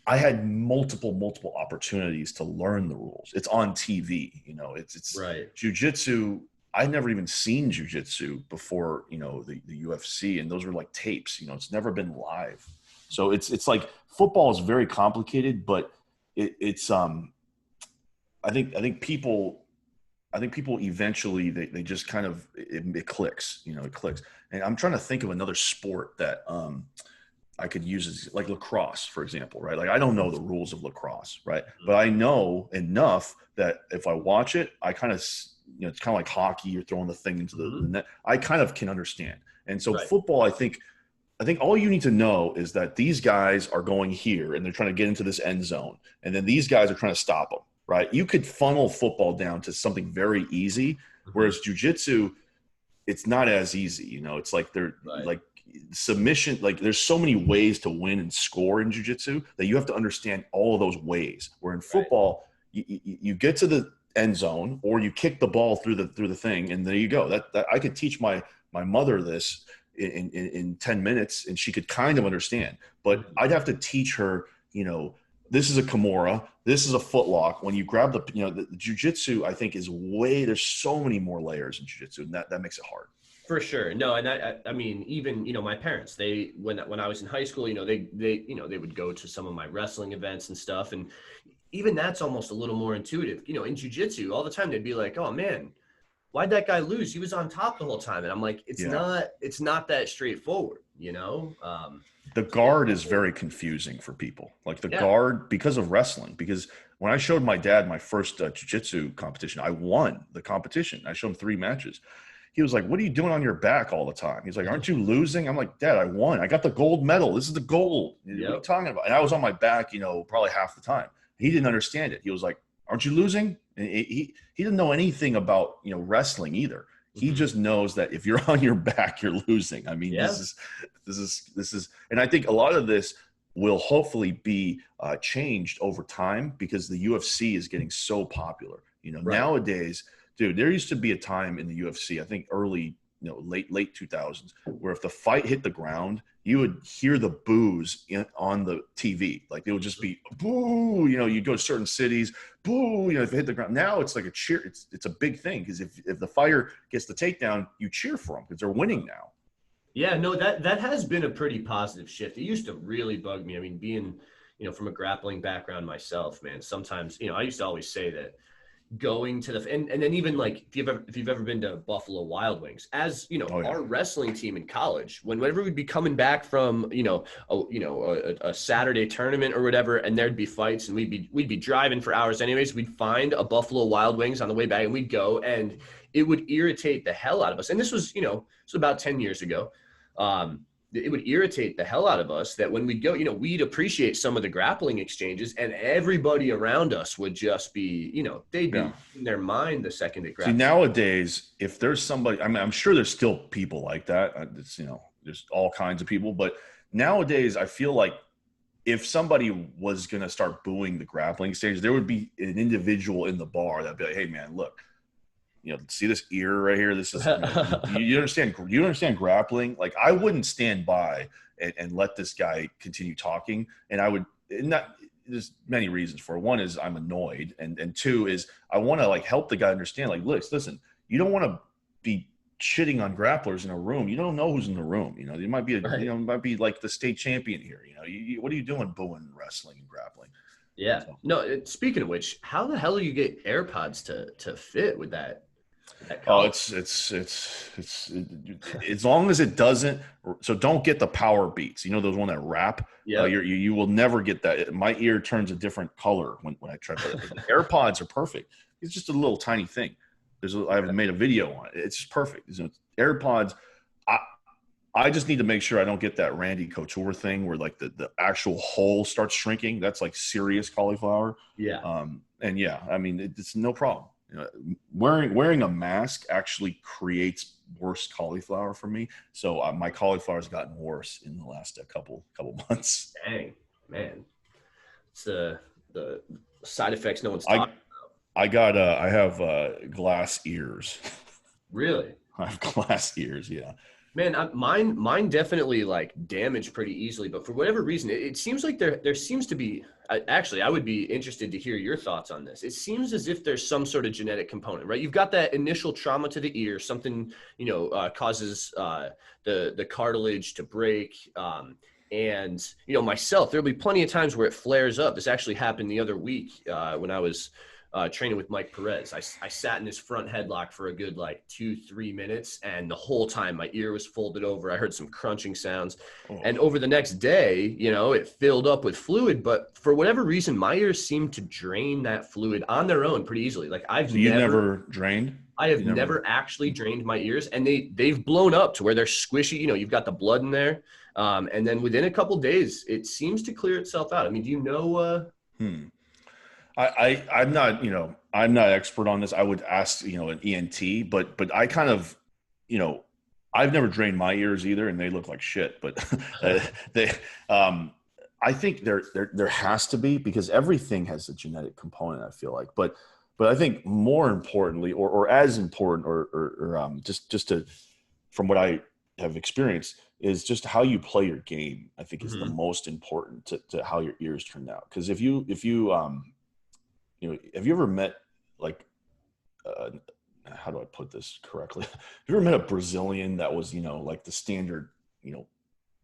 S2: I had multiple opportunities to learn the rules. It's on TV. You know, it's
S1: Right.
S2: jujitsu. I'd never even seen jujitsu before, you know, the UFC, and those were like tapes. You know, it's never been live. So it's like football is very complicated, but it's I think people eventually they just kind of it clicks, you know, it clicks. And I'm trying to think of another sport that I could use as like lacrosse, for example, right? Like I don't know the rules of lacrosse, right?
S1: Hmm.
S2: But I know enough that if I watch it, I kind of, you know, it's kind of like hockey. You're throwing the thing into
S1: Hmm.
S2: the net. I kind of can understand. And so
S1: Right.
S2: football, I think all you need to know is that these guys are going here and they're trying to get into this end zone. And then these guys are trying to stop them, right? You could funnel football down to something very easy.
S1: Hmm.
S2: Whereas jujitsu, it's not as easy. You know, it's like they're
S1: Right.
S2: like submission, like there's so many ways to win and score in jujitsu that you have to understand all of those ways. Where in
S1: Right.
S2: football, you get to the end zone or you kick the ball through the thing, and there you go. That I could teach my mother this in 10 minutes and she could kind of understand, but
S1: Mhm.
S2: I'd have to teach her, you know, this is a Kimura, this is a footlock. When you grab you know, the jujitsu, I think is there's so many more layers in jujitsu, and that makes it hard.
S1: For sure. No, and I mean, even, you know, my parents, they, when I was in high school, you know, you know, they would go to some of my wrestling events and stuff. And even that's almost a little more intuitive, you know, in jujitsu all the time, they'd be like, oh man, why'd that guy lose? He was on top the whole time. And I'm like,
S2: Yeah.
S1: it's not that straightforward, you know?
S2: The
S1: So yeah,
S2: guard is
S1: definitely.
S2: very confusing for people. Like the
S1: Yeah.
S2: guard, because of wrestling, because when I showed my dad my first jiu-jitsu competition, I won the competition. I showed him 3 matches. He was like, "What are you doing on your back all the time?" He's like, "Aren't you losing?" I'm like, "Dad, I won. I got the gold medal. This is the gold. What are you
S1: Yep.
S2: talking about?" And I was on my back, you know, probably half the time. He didn't understand it. He was like, "Aren't you losing?" And he didn't know anything about, you know, wrestling either. He
S1: Hmm.
S2: just knows that if you're on your back, you're losing. I mean,
S1: Yeah.
S2: this is, and I think a lot of this will hopefully be changed over time because the UFC is getting so popular. You know,
S1: Right.
S2: nowadays, dude, there used to be a time in the UFC, I think early, you know, late 2000s, where if the fight hit the ground, you would hear the boos on the TV. Like it would just
S1: Mhm.
S2: be boo. You know, you go to certain cities, boo. You know, if it hit the ground. Now it's like a cheer. It's a big thing because if the fighter gets the takedown, you cheer for them because they're winning now.
S1: Yeah, no, that has been a pretty positive shift. It used to really bug me. I mean, being, you know, from a grappling background myself, man, sometimes, you know, I used to always say that going to the and then even like if you've ever been to Buffalo Wild Wings, as you know,
S2: Oh yeah.
S1: our wrestling team in college, whenever we'd be coming back from, you know, a Saturday tournament or whatever, and there'd be fights, and we'd be driving for hours anyways, we'd find a Buffalo Wild Wings on the way back, and we'd go, and it would irritate the hell out of us. And this was, you know, so about 10 years ago. It would irritate the hell out of us that when we'd go, you know, we'd appreciate some of the grappling exchanges, and everybody around us would just be, you know, they'd
S2: Yeah.
S1: be in their mind the second it
S2: See,
S1: grabbed.
S2: nowadays, if there's somebody, I mean, I'm sure there's still people like that. It's, you know, there's all kinds of people, but nowadays, I feel like if somebody was going to start booing the grappling stage, there would be an individual in the bar that'd be like, "Hey, man, look, you know, see this ear right here? This is, you know, you understand grappling? Like, I wouldn't stand by and let this guy continue talking. And I would not, there's many reasons for it. One is I'm annoyed. And two is I want to like help the guy understand, like, listen, you don't want to be shitting on grapplers in a room. You don't know who's in the room. You know, you might be,
S1: Right.
S2: might be like the state champion here. You know, what are you doing booing wrestling and grappling?
S1: Yeah.
S2: So.
S1: No, speaking of which, how the hell do you get AirPods to fit with that
S2: Oh,
S1: collar?
S2: as long as it doesn't. So don't get the power beats. You know those one that wrap.
S1: Yep.
S2: You will never get that. My ear turns a different color when I try. But the AirPods are perfect. It's just a little tiny thing. I've made a video on it. It's just perfect. AirPods. I I just need to make sure I don't get that Randy Couture thing where like the actual hole starts shrinking. That's like serious cauliflower.
S1: Yeah.
S2: And yeah, I mean it's no problem. You know, wearing a mask actually creates worse cauliflower for me. So my cauliflower has gotten worse in the last couple months.
S1: Dang, man. It's the side effects no one's
S2: I
S1: talking.
S2: I have glass ears.
S1: Really?
S2: I have glass ears. Yeah.
S1: Man, mine definitely like damage pretty easily, but for whatever reason, it seems like there seems to be. Actually, I would be interested to hear your thoughts on this. It seems as if there's some sort of genetic component, right? You've got that initial trauma to the ear, something causes the cartilage to break, and myself, there'll be plenty of times where it flares up. This actually happened the other week when I was training with Mike Perez. I sat in his front headlock for a good like 2-3 minutes, and the whole time my ear was folded over. I heard some crunching sounds.
S2: Oh.
S1: And over the next day, it filled up with fluid, but for whatever reason, my ears seem to drain that fluid on their own pretty easily. Like
S2: So you never drained?
S1: I have never actually drained my ears, and they've blown up to where they're squishy. You've got the blood in there. And then within a couple days, it seems to clear itself out. I mean, do you know?
S2: I'm not, I'm not expert on this. I would ask, an ENT, but I kind of, I've never drained my ears either, and they look like shit. But I think there has to be, because everything has a genetic component, I feel like. But I think more importantly, or as important, or just to, from what I have experienced, is just how you play your game. I think is the most important to how your ears turn out. Because if you have you ever met like, how do I put this correctly? Have you ever met a Brazilian that was, like the standard,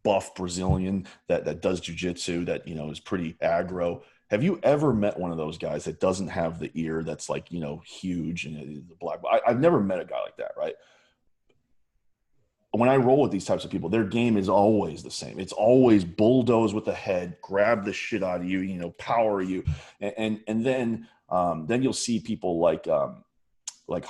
S2: buff Brazilian that does jiu-jitsu, that, is pretty aggro? Have you ever met one of those guys that doesn't have the ear that's like, huge and the black? I've never met a guy like that, right? When I roll with these types of people, their game is always the same. It's always bulldoze with the head, grab the shit out of you, power you, and then you'll see people like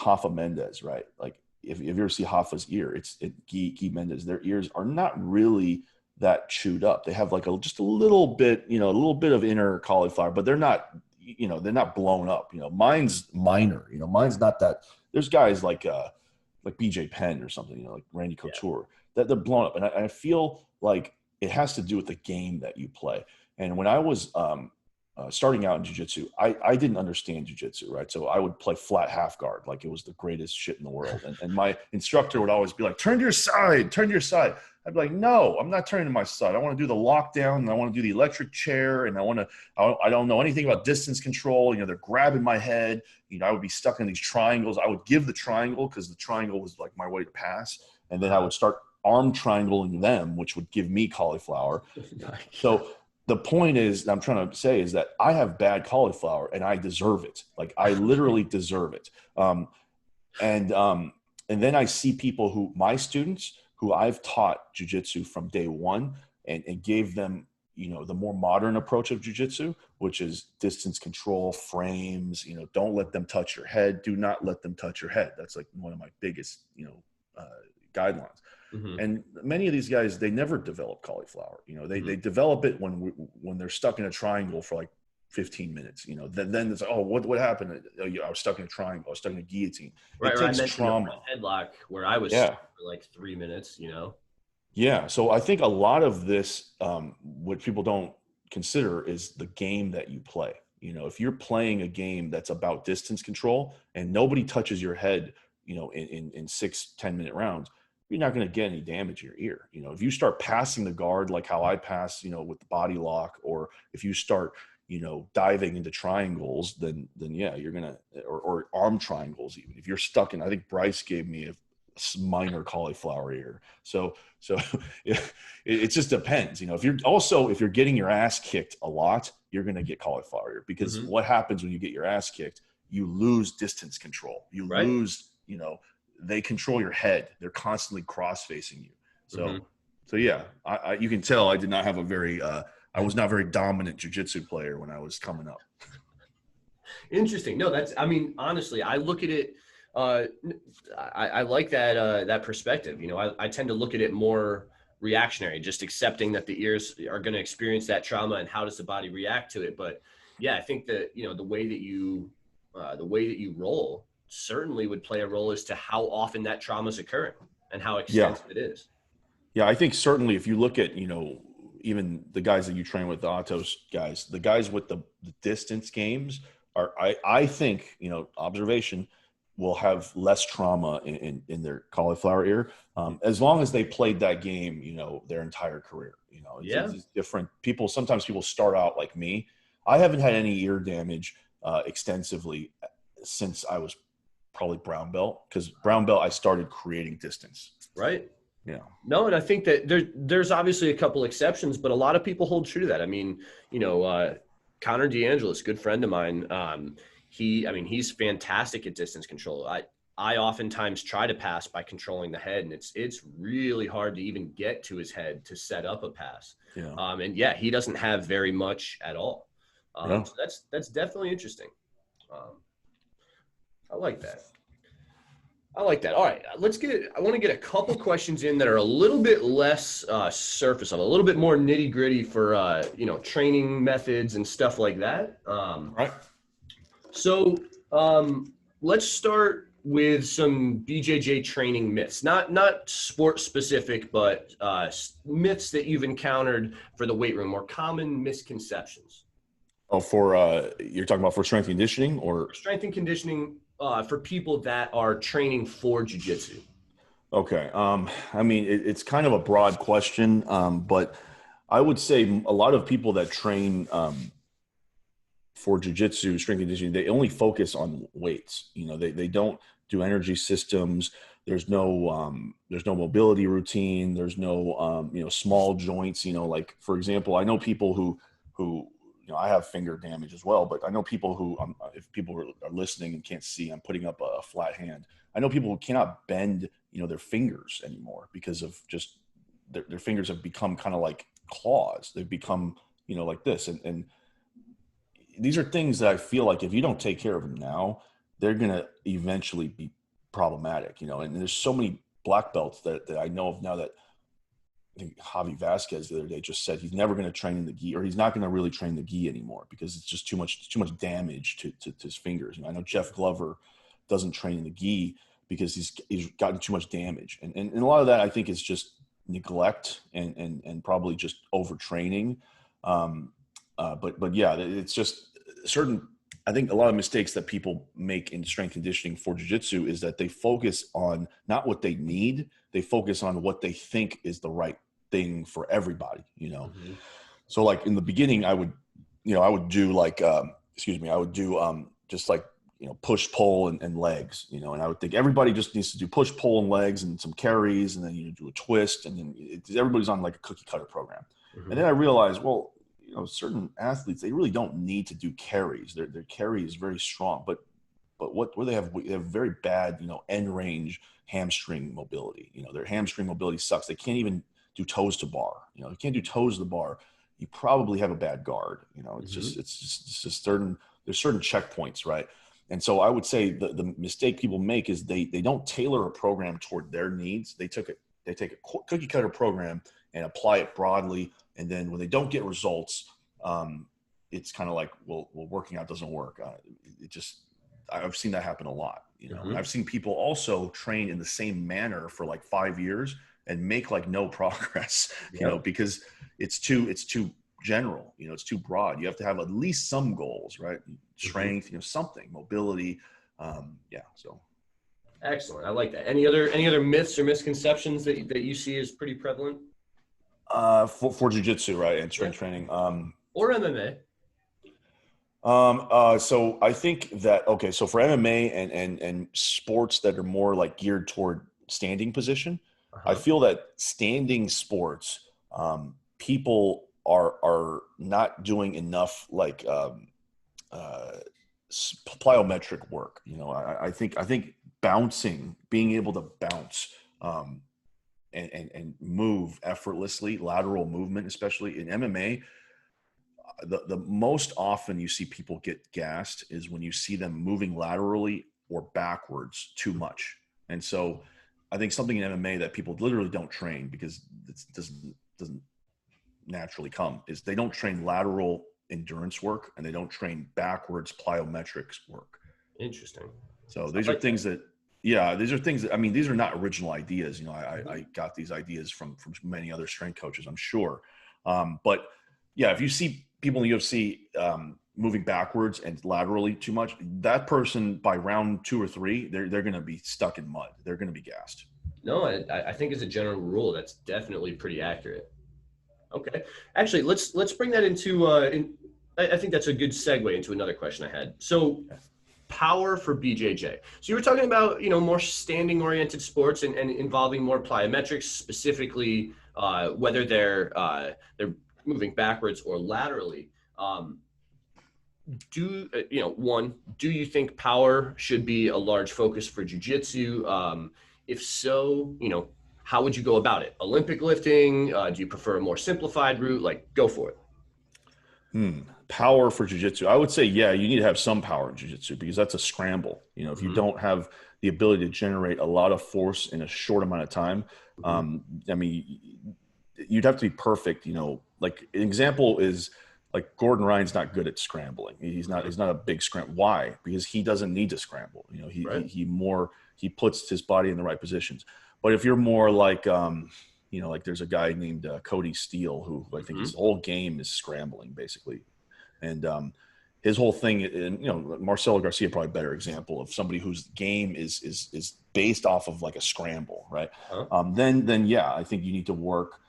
S2: Rafa Mendes, right? Like if you ever see Rafa's ear, it's Guy Mendes. Their ears are not really that chewed up. They have like just a little bit, a little bit of inner cauliflower, but they're not, they're not blown up. Mine's minor. Mine's not that. There's guys like BJ Penn or something, like Randy Couture, that they're blown up. And I feel like it has to do with the game that you play. And when I was starting out in jiu-jitsu, I didn't understand jiu-jitsu, right? So I would play flat half guard like it was the greatest shit in the world. And my instructor would always be like, turn to your side, turn to your side. I'd be like, no, I'm not turning to my side. I want to do the lockdown, and I want to do the electric chair, and I don't know anything about distance control. They're grabbing my head. I would be stuck in these triangles. I would give the triangle because the triangle was like my way to pass. And then I would start arm triangling them, which would give me cauliflower. So the point is, I'm trying to say, is that I have bad cauliflower and I deserve it. Like I literally deserve it. And then I see people my students who I've taught jiu-jitsu from day one and gave them, the more modern approach of jiu-jitsu, which is distance control, frames, don't let them touch your head. Do not let them touch your head. That's like one of my biggest, guidelines. And many of these guys, they never develop cauliflower. They develop it when they're stuck in a triangle for like 15 minutes. Then it's like, oh, what happened? I was stuck in a triangle. I was stuck in a guillotine.
S1: Right.
S2: It takes trauma.
S1: Headlock where I was stuck for like 3 minutes.
S2: Yeah. So I think a lot of this, what people don't consider, is the game that you play. If you're playing a game that's about distance control and nobody touches your head, in 6-10 minute rounds, you're not going to get any damage in your ear. If you start passing the guard, like how I pass, with the body lock, or if you start, diving into triangles, then yeah, you're going to, or arm triangles. Even if you're stuck in, I think Bryce gave me a minor cauliflower ear. So it just depends. If you're getting your ass kicked a lot, you're going to get cauliflower ear, because what happens when you get your ass kicked? You lose distance control. You lose, they control your head. They're constantly cross facing you. So yeah, you can tell I did not have I was not very dominant jiu-jitsu player when I was coming up.
S1: Interesting. No, honestly, I look at it, I like that perspective. I tend to look at it more reactionary, just accepting that the ears are going to experience that trauma and how does the body react to it. But yeah, I think that, the way that you roll certainly would play a role as to how often that trauma is occurring and how extensive it is.
S2: Yeah, I think certainly if you look at, even the guys that you train with, the Autos guys, the guys with the distance games are, I think, observation, will have less trauma in their cauliflower ear, as long as they played that game, their entire career. It's different. Sometimes people start out like me. I haven't had any ear damage extensively since I was probably brown belt, because brown belt I started creating distance.
S1: Right.
S2: Yeah.
S1: No, and I think that there's obviously a couple exceptions, but a lot of people hold true to that. I mean, Connor DeAngelis, good friend of mine. He's fantastic at distance control. I oftentimes try to pass by controlling the head, and it's really hard to even get to his head to set up a pass.
S2: Yeah.
S1: He doesn't have very much at all. So that's definitely interesting. I like that. All right, I want to get a couple questions in that are a little bit less surface level, a little bit more nitty gritty for, training methods and stuff like that.
S2: Right.
S1: So let's start with some BJJ training myths, not sport specific, but myths that you've encountered for the weight room, or common misconceptions.
S2: Oh, you're talking about for strength and conditioning, or
S1: strength and conditioning for people that are training for jiu-jitsu?
S2: Okay. It's kind of a broad question, but I would say a lot of people that train for jiu-jitsu, strength and conditioning, they only focus on weights. They don't do energy systems. There's no mobility routine. There's no small joints. Like, for example, I know people who I have finger damage as well, but I know people who, if people are listening and can't see, I'm putting up a flat hand. I know people who cannot bend, their fingers anymore because of just their fingers have become kind of like claws. They've become, like this. And these are things that I feel like if you don't take care of them now, they're going to eventually be problematic, and there's so many black belts that I know of now that, I think Javi Vasquez the other day just said he's never going to train in the gi, or he's not going to really train the gi anymore because it's just too much damage to his fingers. I know Jeff Glover doesn't train in the gi because he's gotten too much damage. And a lot of that I think is just neglect and probably just overtraining. But yeah, it's just certain, I think a lot of mistakes that people make in strength conditioning for jiu-jitsu is that they focus on not what they need, they focus on what they think is the right thing for everybody,
S1: Mm-hmm.
S2: So like in the beginning, I would do just like, push, pull and legs, and I would think everybody just needs to do push, pull and legs and some carries. And then you do a twist, and then everybody's on like a cookie cutter program.
S1: Mm-hmm.
S2: And then I realized, well, certain athletes, they really don't need to do carries. Their carry is very strong, but what they have very bad, end range hamstring mobility. Their hamstring mobility sucks. They can't even do toes to bar. You can't do toes to the bar. You probably have a bad guard. It's
S1: Mm-hmm.
S2: just there's certain checkpoints, right? And so I would say the mistake people make is they don't tailor a program toward their needs. They take a cookie cutter program and apply it broadly. And then when they don't get results, it's kind of like, well, working out doesn't work. I've seen that happen a lot.
S1: Mm-hmm.
S2: And I've seen people also train in the same manner for like 5 years and make like no progress, because it's too general, it's too broad. You have to have at least some goals, right? Strength, something, mobility. So.
S1: Excellent. I like that. Any other myths or misconceptions that you see as pretty prevalent?
S2: For jiu-jitsu, right, and strength training,
S1: or MMA.
S2: So I think that so for MMA and sports that are more like geared toward standing position, I feel that standing sports, people are not doing enough like plyometric work. I think bouncing, being able to bounce, and move effortlessly, lateral movement, especially in MMA. The most often you see people get gassed is when you see them moving laterally or backwards too much. And so I think something in MMA that people literally don't train because it doesn't naturally come is they don't train lateral endurance work and they don't train backwards plyometrics work.
S1: Interesting.
S2: So these are things that these are not original ideas. I got these ideas from many other strength coaches, I'm sure. But yeah, if you see people in the UFC moving backwards and laterally too much, that person by round 2 or 3, they're going to be stuck in mud. They're going to be gassed.
S1: No, I think as a general rule, that's definitely pretty accurate. Okay, actually, let's bring that into. I think that's a good segue into another question I had. So, power for BJJ. So you were talking about more standing oriented sports and involving more plyometrics, specifically whether they're moving backwards or laterally. Do you think power should be a large focus for jiu-jitsu? If so, how would you go about it? Olympic lifting? Do you prefer a more simplified route? Like, go for it.
S2: Power for jiu-jitsu. I would say, yeah, you need to have some power in jiu-jitsu because that's a scramble. If you don't have the ability to generate a lot of force in a short amount of time, I mean, you'd have to be perfect. Like an example is like Gordon Ryan's not good at scrambling. He's not a big scramble. Why? Because he doesn't need to scramble. He puts his body in the right positions. But if you're more like, like there's a guy named Cody Steele who I think his whole game is scrambling basically. And his whole thing, and Marcelo Garcia, probably a better example of somebody whose game is based off of like a scramble, right? Then yeah, I think you need to work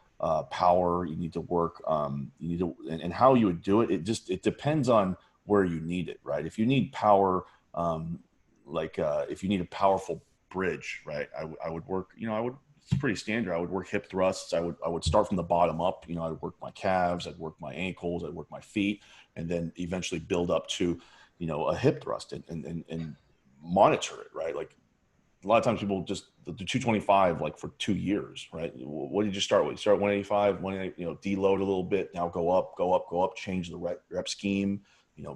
S2: power. You need to work, and how you would do it. It depends on where you need it, right? If you need power, if you need a powerful bridge, right? I would work, it's pretty standard. I would work hip thrusts. I would start from the bottom up. I'd work my calves, I'd work my ankles, I'd work my feet, and then eventually build up to, a hip thrust and monitor it, right? Like a lot of times people just do 225 like for 2 years, right? What did you start with? You start 185, 180, deload a little bit. Now go up, change the rep scheme,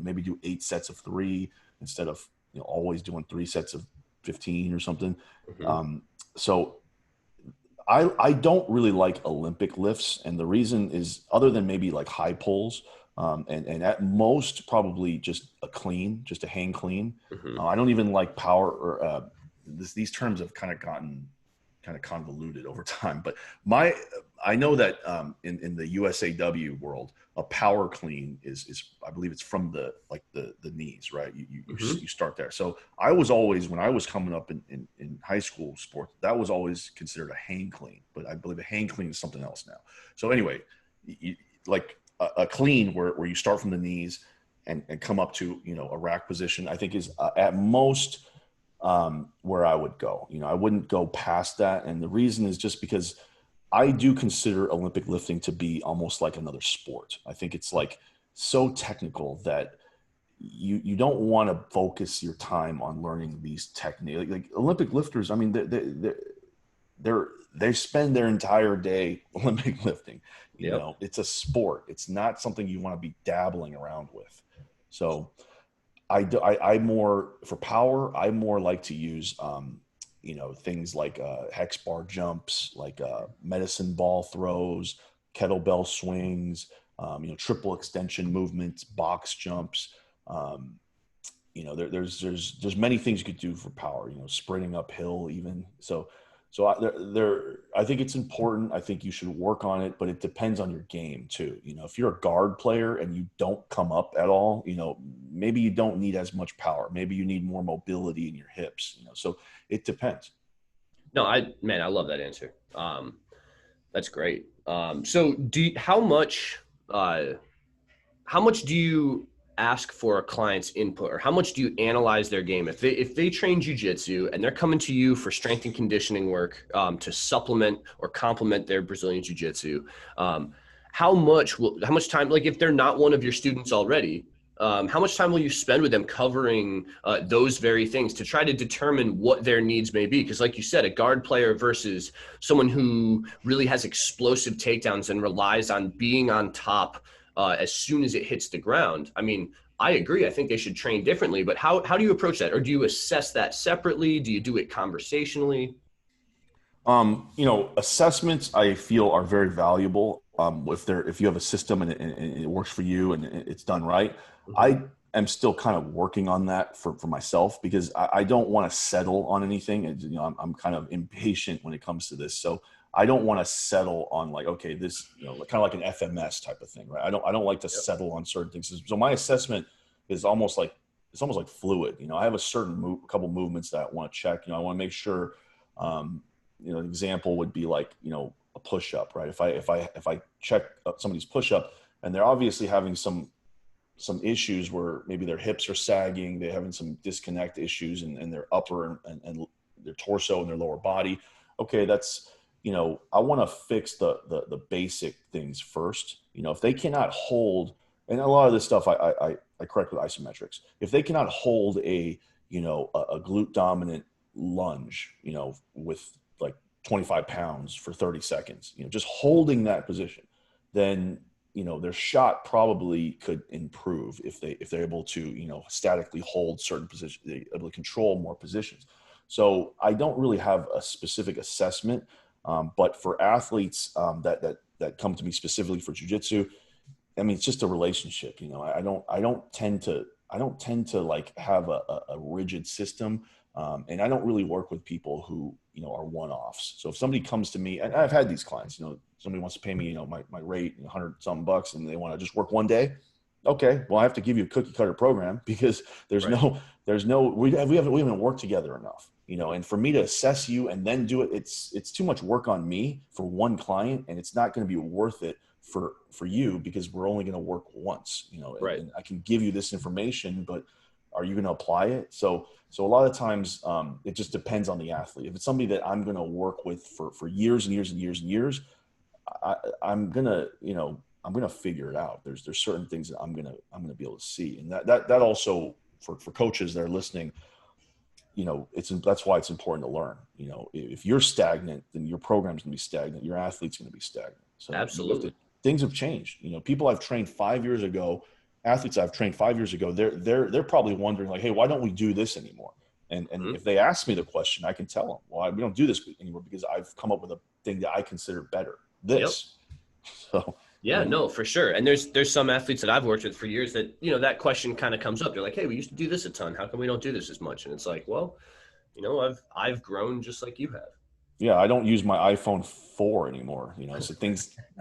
S2: maybe do 8 sets of 3 instead of, always doing 3 sets of 15 or something. So I don't really like Olympic lifts. And the reason is other than maybe like high pulls, and at most probably just a hang clean. I don't even like power or these terms have kind of gotten kind of convoluted over time, but I know that in the USAW world, a power clean is I believe it's from the knees, right? You start there. So I was always, when I was coming up in high school sports, that was always considered a hang clean, but I believe a hang clean is something else now. So anyway, like a clean where you start from the knees and come up to a rack position, I think is at most where I would go. I wouldn't go past that. And the reason is just because I do consider Olympic lifting to be almost like another sport. I think it's like so technical that you don't want to focus your time on learning these techniques. Like Olympic lifters, I mean, they spend their entire day Olympic lifting. It's a sport. It's not something you want to be dabbling around with. So I more for power. I more like to use, things like hex bar jumps, like medicine ball throws, kettlebell swings, triple extension movements, box jumps. There's many things you could do for power. Sprinting uphill even. So I think it's important. I think you should work on it, but it depends on your game too. If you're a guard player and you don't come up at all, maybe you don't need as much power. Maybe you need more mobility in your hips. So it depends.
S1: No, I love that answer. That's great. So how much do you ask for a client's input, or how much do you analyze their game? If they train jiu-jitsu and they're coming to you for strength and conditioning work to supplement or complement their Brazilian jiu-jitsu, how much time, like if they're not one of your students already, how much time will you spend with them covering those very things to try to determine what their needs may be? Because like you said, a guard player versus someone who really has explosive takedowns and relies on being on top as soon as it hits the ground. I mean, I agree. I think they should train differently, but how do you approach that? Or do you assess that separately? Do you do it conversationally?
S2: Assessments I feel are very valuable. If you have a system and it works for you and it's done right. I am still kind of working on that for myself because I don't want to settle on anything. And, I'm kind of impatient when it comes to this. So I don't want to settle on like, okay, this, kind of like an FMS type of thing, right? I don't like to settle on certain things. So my assessment is almost like, it's almost like fluid. I have a certain couple movements that I want to check. I want to make sure, an example would be like, a push-up, right? If I check somebody's push-up and they're obviously having some issues where maybe their hips are sagging, they're having some disconnect issues in their upper and their torso and their lower body. Okay, that's, I want to fix the basic things first. If they cannot hold, and a lot of this stuff I correct with isometrics. If they cannot hold a glute dominant lunge, with like 25 pounds for 30 seconds, just holding that position, then their shot probably could improve if they're able to statically hold certain positions, they're able to control more positions. So I don't really have a specific assessment, but for athletes that come to me specifically for jiu-jitsu, I mean, it's just a relationship. I don't tend to like have a rigid system, and I don't really work with people who are one-offs. So if somebody comes to me, and I've had these clients, somebody wants to pay me my rate, $100-something, and they want to just work one day. Okay, well, I have to give you a cookie cutter program because we haven't worked together enough. And for me to assess you and then do it, it's too much work on me for one client, and it's not going to be worth it for you because we're only going to work once,
S1: Right.
S2: and I can give you this information, but are you going to apply it? So a lot of times it just depends on the athlete. If it's somebody that I'm going to work with for years and years and years and years, I'm going to figure it out. There's certain things that I'm going to be able to see. And that also for coaches that are listening, that's why it's important to learn. If you're stagnant, then your program's going to be stagnant. Your athlete's going to be stagnant. So
S1: Absolutely.
S2: things have changed. People I've trained 5 years ago, athletes I've trained 5 years ago, they're probably wondering like, hey, why don't we do this anymore? And if they ask me the question, I can tell them, well, we don't do this anymore because I've come up with a thing that I consider better. This. Yep. So
S1: yeah, no, for sure. And there's some athletes that I've worked with for years that, that question kind of comes up. They're like, hey, we used to do this a ton. How come we don't do this as much? And it's like, well, I've grown just like you have.
S2: Yeah, I don't use my iPhone 4 anymore, so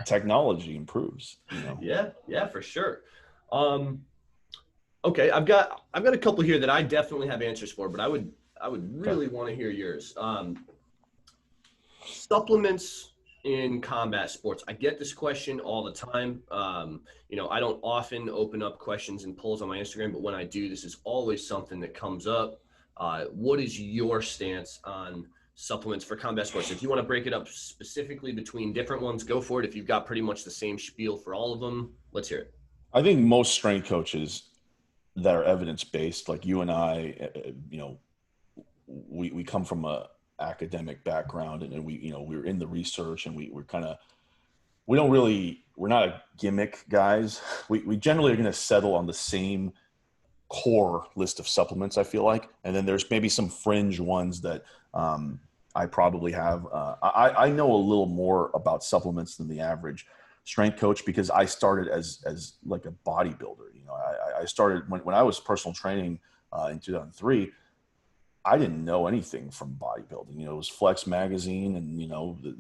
S2: technology improves,
S1: Yeah, for sure. Okay, I've got a couple here that I definitely have answers for, but I would really want to hear yours. Supplements in combat sports. I get this question all the time. I don't often open up questions and polls on my Instagram, but when I do, this is always something that comes up. What is your stance on supplements for combat sports? If you want to break it up specifically between different ones, go for it. If you've got pretty much the same spiel for all of them, let's hear it.
S2: I think most strength coaches that are evidence-based, like you and I, we come from a academic background, and we're in the research, and we're not a gimmick guys. We generally are going to settle on the same core list of supplements, I feel like. And then there's maybe some fringe ones that I probably have. I know a little more about supplements than the average strength coach because I started as like a bodybuilder. I started when I was personal training in 2003. I didn't know anything from bodybuilding. It was Flex magazine, and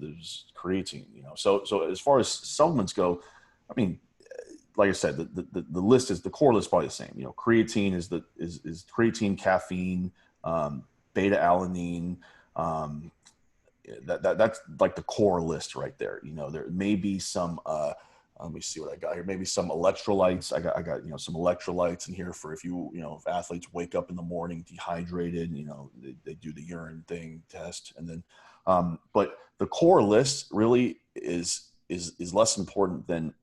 S2: there's creatine. So as far as supplements go, I mean, like I said, the list is the core list is probably the same. Creatine is creatine, caffeine, beta alanine. That's like the core list right there. There may be some. Let me see what I got here. Maybe some electrolytes. I got some electrolytes in here for if if athletes wake up in the morning dehydrated, they do the urine thing test, and then but the core list really is less important than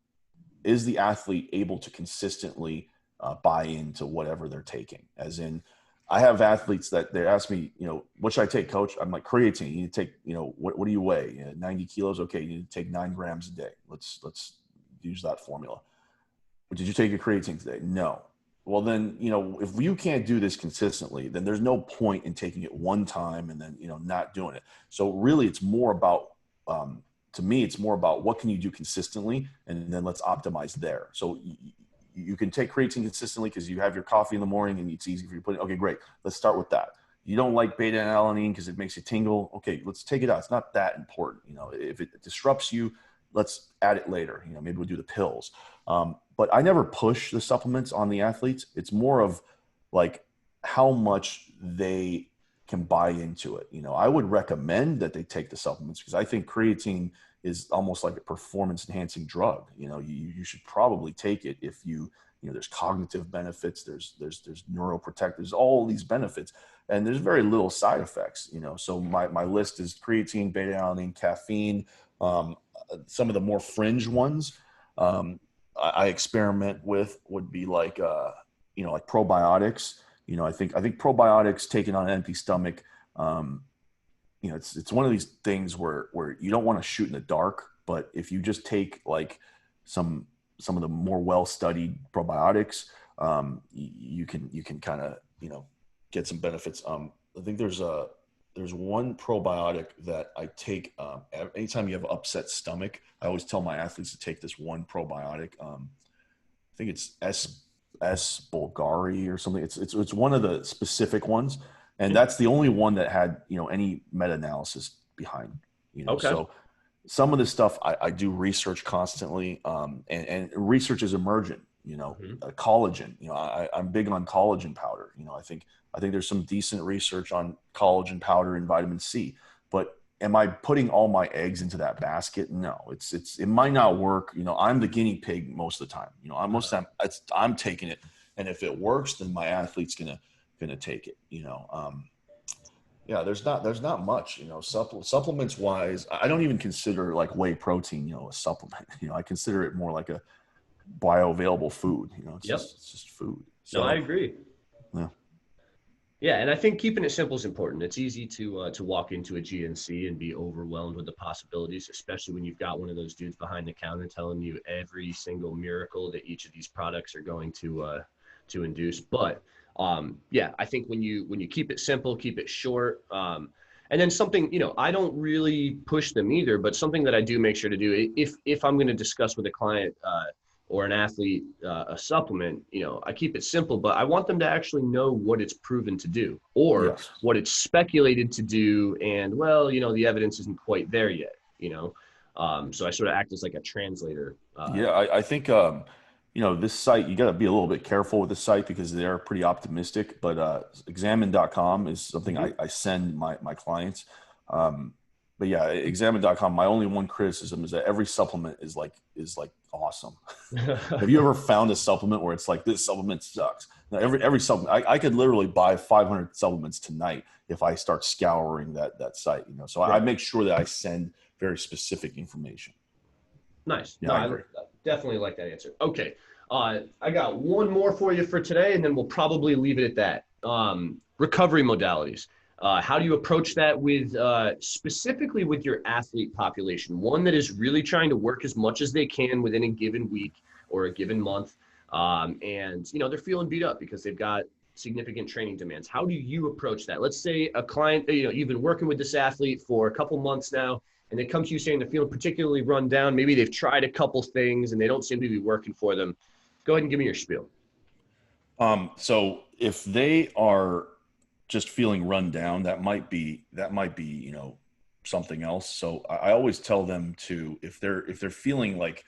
S2: is the athlete able to consistently buy into whatever they're taking. As in, I have athletes that they ask me, what should I take, coach? I'm like, creatine. You need to take, what do you weigh? 90 kilos. Okay, you need to take 9 grams a day. Let's use that formula. But did you take your creatine today? No. Well, then, if you can't do this consistently, then there's no point in taking it one time and then, not doing it. So really it's more about, to me, it's more about what can you do consistently, and then let's optimize there. So you can take creatine consistently because you have your coffee in the morning and it's easy for you to put in. Okay, great. Let's start with that. you don't like beta alanine because it makes you tingle. Okay, let's take it out. It's not that important. If it disrupts you, let's add it later. Maybe we'll do the pills. But I never push the supplements on the athletes. It's more of like how much they can buy into it. I would recommend that they take the supplements because I think creatine is almost like a performance enhancing drug. You should probably take it if there's cognitive benefits, there's neuroprotective, there's all these benefits, and there's very little side effects. So my list is creatine, beta alanine, caffeine. Some of the more fringe ones I experiment with would be like like probiotics. I think probiotics taken on an empty stomach. It's one of these things where you don't want to shoot in the dark, but if you just take like some of the more well-studied probiotics, you can kind of get some benefits. I think there's one probiotic that I take anytime you have upset stomach. I always tell my athletes to take this one probiotic. I think it's S. Bulgari or something. It's one of the specific ones, and that's the only one that had any meta-analysis behind.
S1: Okay.
S2: So some of this stuff I do research constantly, and research is emergent. Collagen. I'm big on collagen powder. I think there's some decent research on collagen powder and vitamin C. But am I putting all my eggs into that basket? No. It might not work. I'm the guinea pig most of the time. Most of the time I'm taking it, and if it works, then my athlete's gonna take it. Yeah, there's not much, supplements wise. I don't even consider like whey protein, a supplement. I consider it more like a bioavailable food. It's just food. So,
S1: no, I agree.
S2: Yeah.
S1: Yeah, and I think keeping it simple is important. It's easy to walk into a GNC and be overwhelmed with the possibilities, especially when you've got one of those dudes behind the counter telling you every single miracle that each of these products are going to induce. But I think when you keep it simple, keep it short, and then something, I don't really push them either, but something that I do make sure to do if I'm going to discuss with a client or an athlete a supplement, I keep it simple, but I want them to actually know what it's proven to do or what it's speculated to do. And the evidence isn't quite there yet, so I sort of act as like a translator.
S2: I think, this site, you got to be a little bit careful with the site because they're pretty optimistic, but examine.com is something I send my clients. But yeah, examine.com, my only one criticism is that every supplement is like awesome. Have you ever found a supplement where it's like, this supplement sucks? Now, every supplement, I could literally buy 500 supplements tonight if I start scouring that site, so I make sure that I send very specific information.
S1: Nice.
S2: Yeah,
S1: no,
S2: I agree.
S1: Definitely like that answer. Okay. I got one more for you for today, and then we'll probably leave it at that. Recovery modalities. How do you approach that with specifically with your athlete population? One that is really trying to work as much as they can within a given week or a given month. And they're feeling beat up because they've got significant training demands. How do you approach that? Let's say a client, you've been working with this athlete for a couple months now, and they come to you saying they're feeling particularly run down. Maybe they've tried a couple things and they don't seem to be working for them. Go ahead and give me your spiel.
S2: So if they are just feeling run down, that might be something else. So I always tell them to, if they're feeling like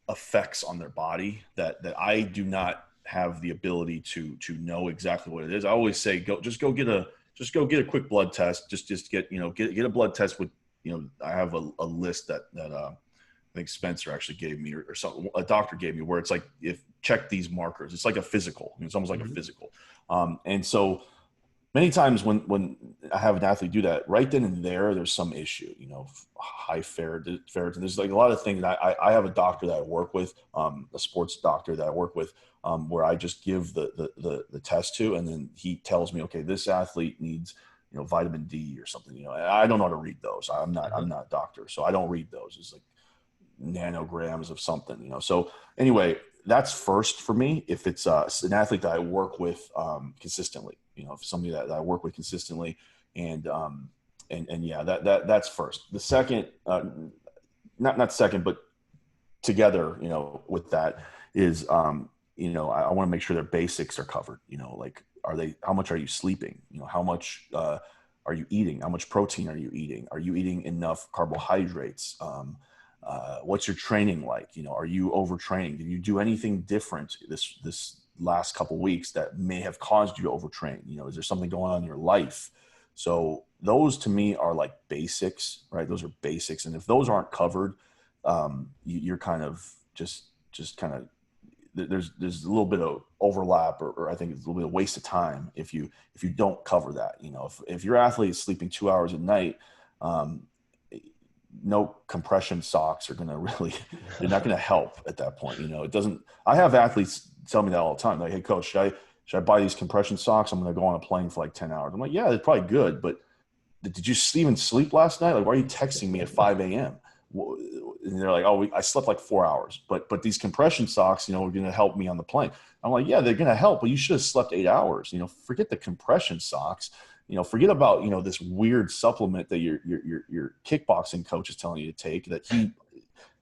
S2: effects on their body that I do not have the ability to know exactly what it is, I always say go get a quick blood test. Just get a blood test with, I have a list that I think Spencer actually gave me, or something, a doctor gave me, where it's like, if check these markers. It's like a physical. It's almost like a physical. And so many times when I have an athlete do that, right then and there's some issue, high ferritin. There's like a lot of things. I have a doctor that I work with, a sports doctor that I work with, where I just give the test to, and then he tells me, okay, this athlete needs, vitamin D or something. I don't know how to read those. I'm not a doctor, so I don't read those. It's like nanograms of something, So anyway, that's first for me. If it's an athlete that I work with consistently, if somebody that I work with consistently, and yeah, that's first. The second, not second, but together, with that is, I want to make sure their basics are covered. Like how much are you sleeping? How much are you eating? How much protein are you eating? Are you eating enough carbohydrates? What's your training like? Are you overtraining? Did you do anything different this last couple of weeks that may have caused you to overtrain? Is there something going on in your life? So those to me are like basics, right? Those are basics. And if those aren't covered, you're kind of just kind of, there's a little bit of overlap, or I think it's a little bit of waste of time if you don't cover that. If your athlete is sleeping 2 hours a night, no compression socks are going to really, they're not going to help at that point. It doesn't, I have athletes tell me that all the time. Like, hey coach, should I buy these compression socks? I'm going to go on a plane for like 10 hours. I'm like, yeah, they're probably good, but did you even sleep last night? Like, why are you texting me at 5 a.m.? And they're like, oh, I slept like 4 hours, but these compression socks, are going to help me on the plane. I'm like, yeah, they're going to help, but you should have slept 8 hours. Forget the compression socks. Forget about this weird supplement that your kickboxing coach is telling you to take that he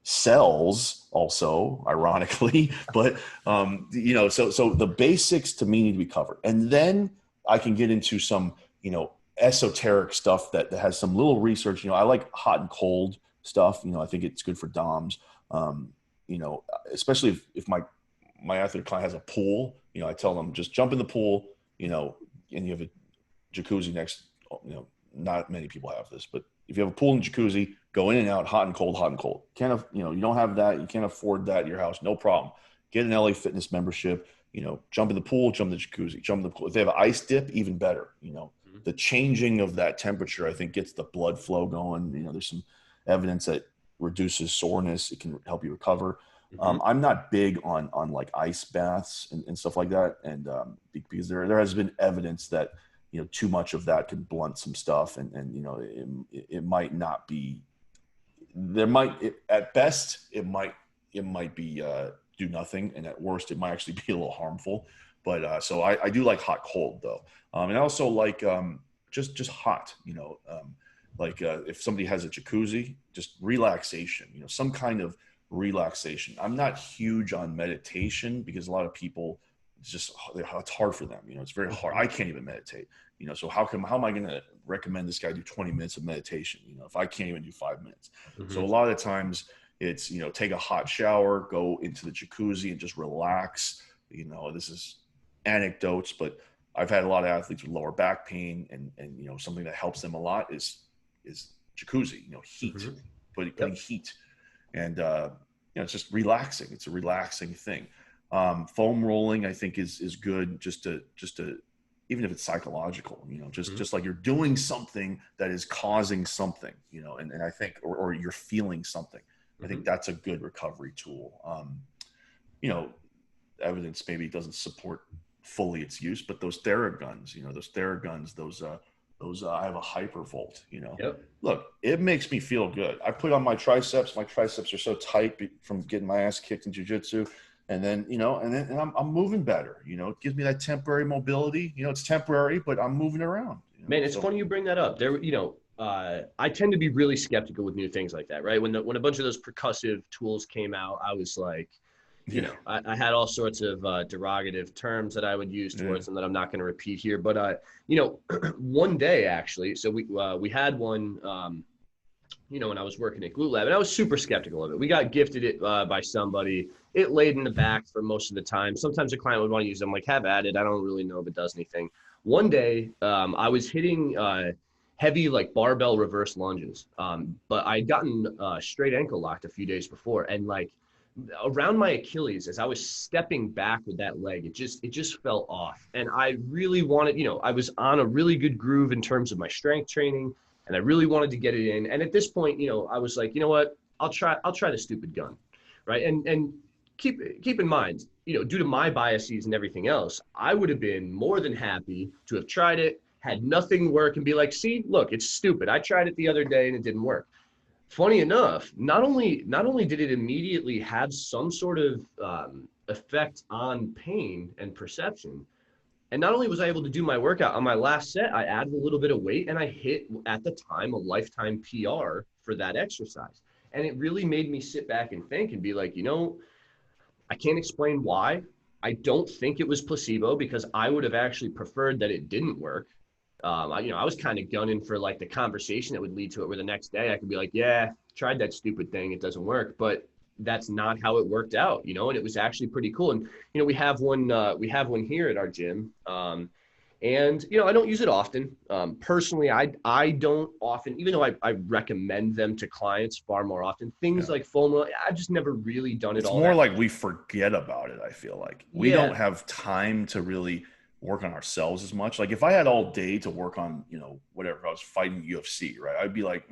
S2: sells also, ironically. But so the basics to me need to be covered, and then I can get into some esoteric stuff that has some little research. I like hot and cold stuff. I think it's good for DOMs. Especially if my athlete client has a pool, I tell them just jump in the pool, and you have a jacuzzi next, not many people have this, but if you have a pool and jacuzzi, go in and out, hot and cold, hot and cold. You don't have that. You can't afford that at your house. No problem. Get an LA Fitness membership, jump in the pool, jump in the jacuzzi, jump in the pool. If they have an ice dip, even better. The changing of that temperature, I think, gets the blood flow going. There's some evidence that reduces soreness. It can help you recover. I'm not big on like ice baths and stuff like that. And because there has been evidence that, too much of that can blunt some stuff. And it might not be, at best, it might be do nothing. And at worst, it might actually be a little harmful. But so I do like hot, cold though. And I also like just hot, if somebody has a jacuzzi, just relaxation, some kind of relaxation. I'm not huge on meditation because a lot of people, it's hard for them. It's very hard. I can't even meditate, so how am I going to recommend this guy do 20 minutes of meditation, if I can't even do 5 minutes? So a lot of times it's, take a hot shower, go into the jacuzzi and just relax. This is anecdotes, but I've had a lot of athletes with lower back pain, and something that helps them a lot is jacuzzi, heat, putting heat, and it's just relaxing. It's a relaxing thing. Foam rolling, I think, is good, just to even if it's psychological, just like you're doing something that is causing something, and I think, or you're feeling something. I think that's a good recovery tool. Evidence maybe doesn't support fully its use, but those Theraguns, I have a Hypervolt, Look, it makes me feel good. I put on my triceps are so tight from getting my ass kicked in jiu-jitsu. And then, and I'm moving better, it gives me that temporary mobility, it's temporary, but I'm moving around.
S1: Man, it's funny you bring that up. I tend to be really skeptical with new things like that, right? When a bunch of those percussive tools came out, I was like, I had all sorts of derogative terms that I would use towards them that I'm not going to repeat here. But, one day actually, so we had one, when I was working at Glue Lab, and I was super skeptical of it. We got gifted it by somebody. It laid in the back for most of the time. Sometimes a client would want to use it. I'm like, have at it. I don't really know if it does anything. One day, I was hitting heavy like barbell reverse lunges, but I had gotten straight ankle locked a few days before, and like around my Achilles, as I was stepping back with that leg, it just fell off. And I really wanted, I was on a really good groove in terms of my strength training, and I really wanted to get it in. And at this point, I was like, you know what, I'll try the stupid gun, right? And keep in mind, due to my biases and everything else, I would have been more than happy to have tried it, had nothing work, and be like, see, look, it's stupid. I tried it the other day and it didn't work. Funny enough, not only did it immediately have some sort of effect on pain and perception, and not only was I able to do my workout on my last set, I added a little bit of weight and I hit, at the time, a lifetime PR for that exercise. And it really made me sit back and think and be like, I can't explain why, I don't think it was placebo because I would have actually preferred that it didn't work. I was kind of gunning for like the conversation that would lead to it, where the next day I could be like, yeah, tried that stupid thing. It doesn't work. But that's not how it worked out, and it was actually pretty cool. And, we have one here at our gym. And I don't use it often. Personally, I don't often, even though I recommend them to clients far more often. Things like foam, I've just never really done it
S2: It's
S1: all
S2: more
S1: that.
S2: like we forget about it. I feel like we
S1: Yeah,
S2: don't have time to really work on ourselves as much. Like if I had all day to work on, whatever, if I was fighting UFC, right? I'd be like,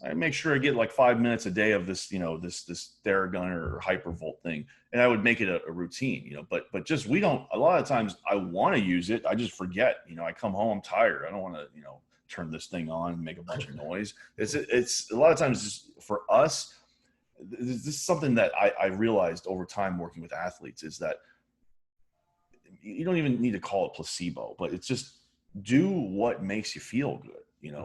S2: I make sure I get like 5 minutes a day of this, this Theragun or Hypervolt thing, and I would make it a routine, But just we don't. A lot of times I want to use it, I just forget. I come home, I'm tired. I don't want to, turn this thing on and make a bunch of noise. It's a lot of times just for us. This is something that I realized over time working with athletes is that you don't even need to call it placebo, but it's just do what makes you feel good.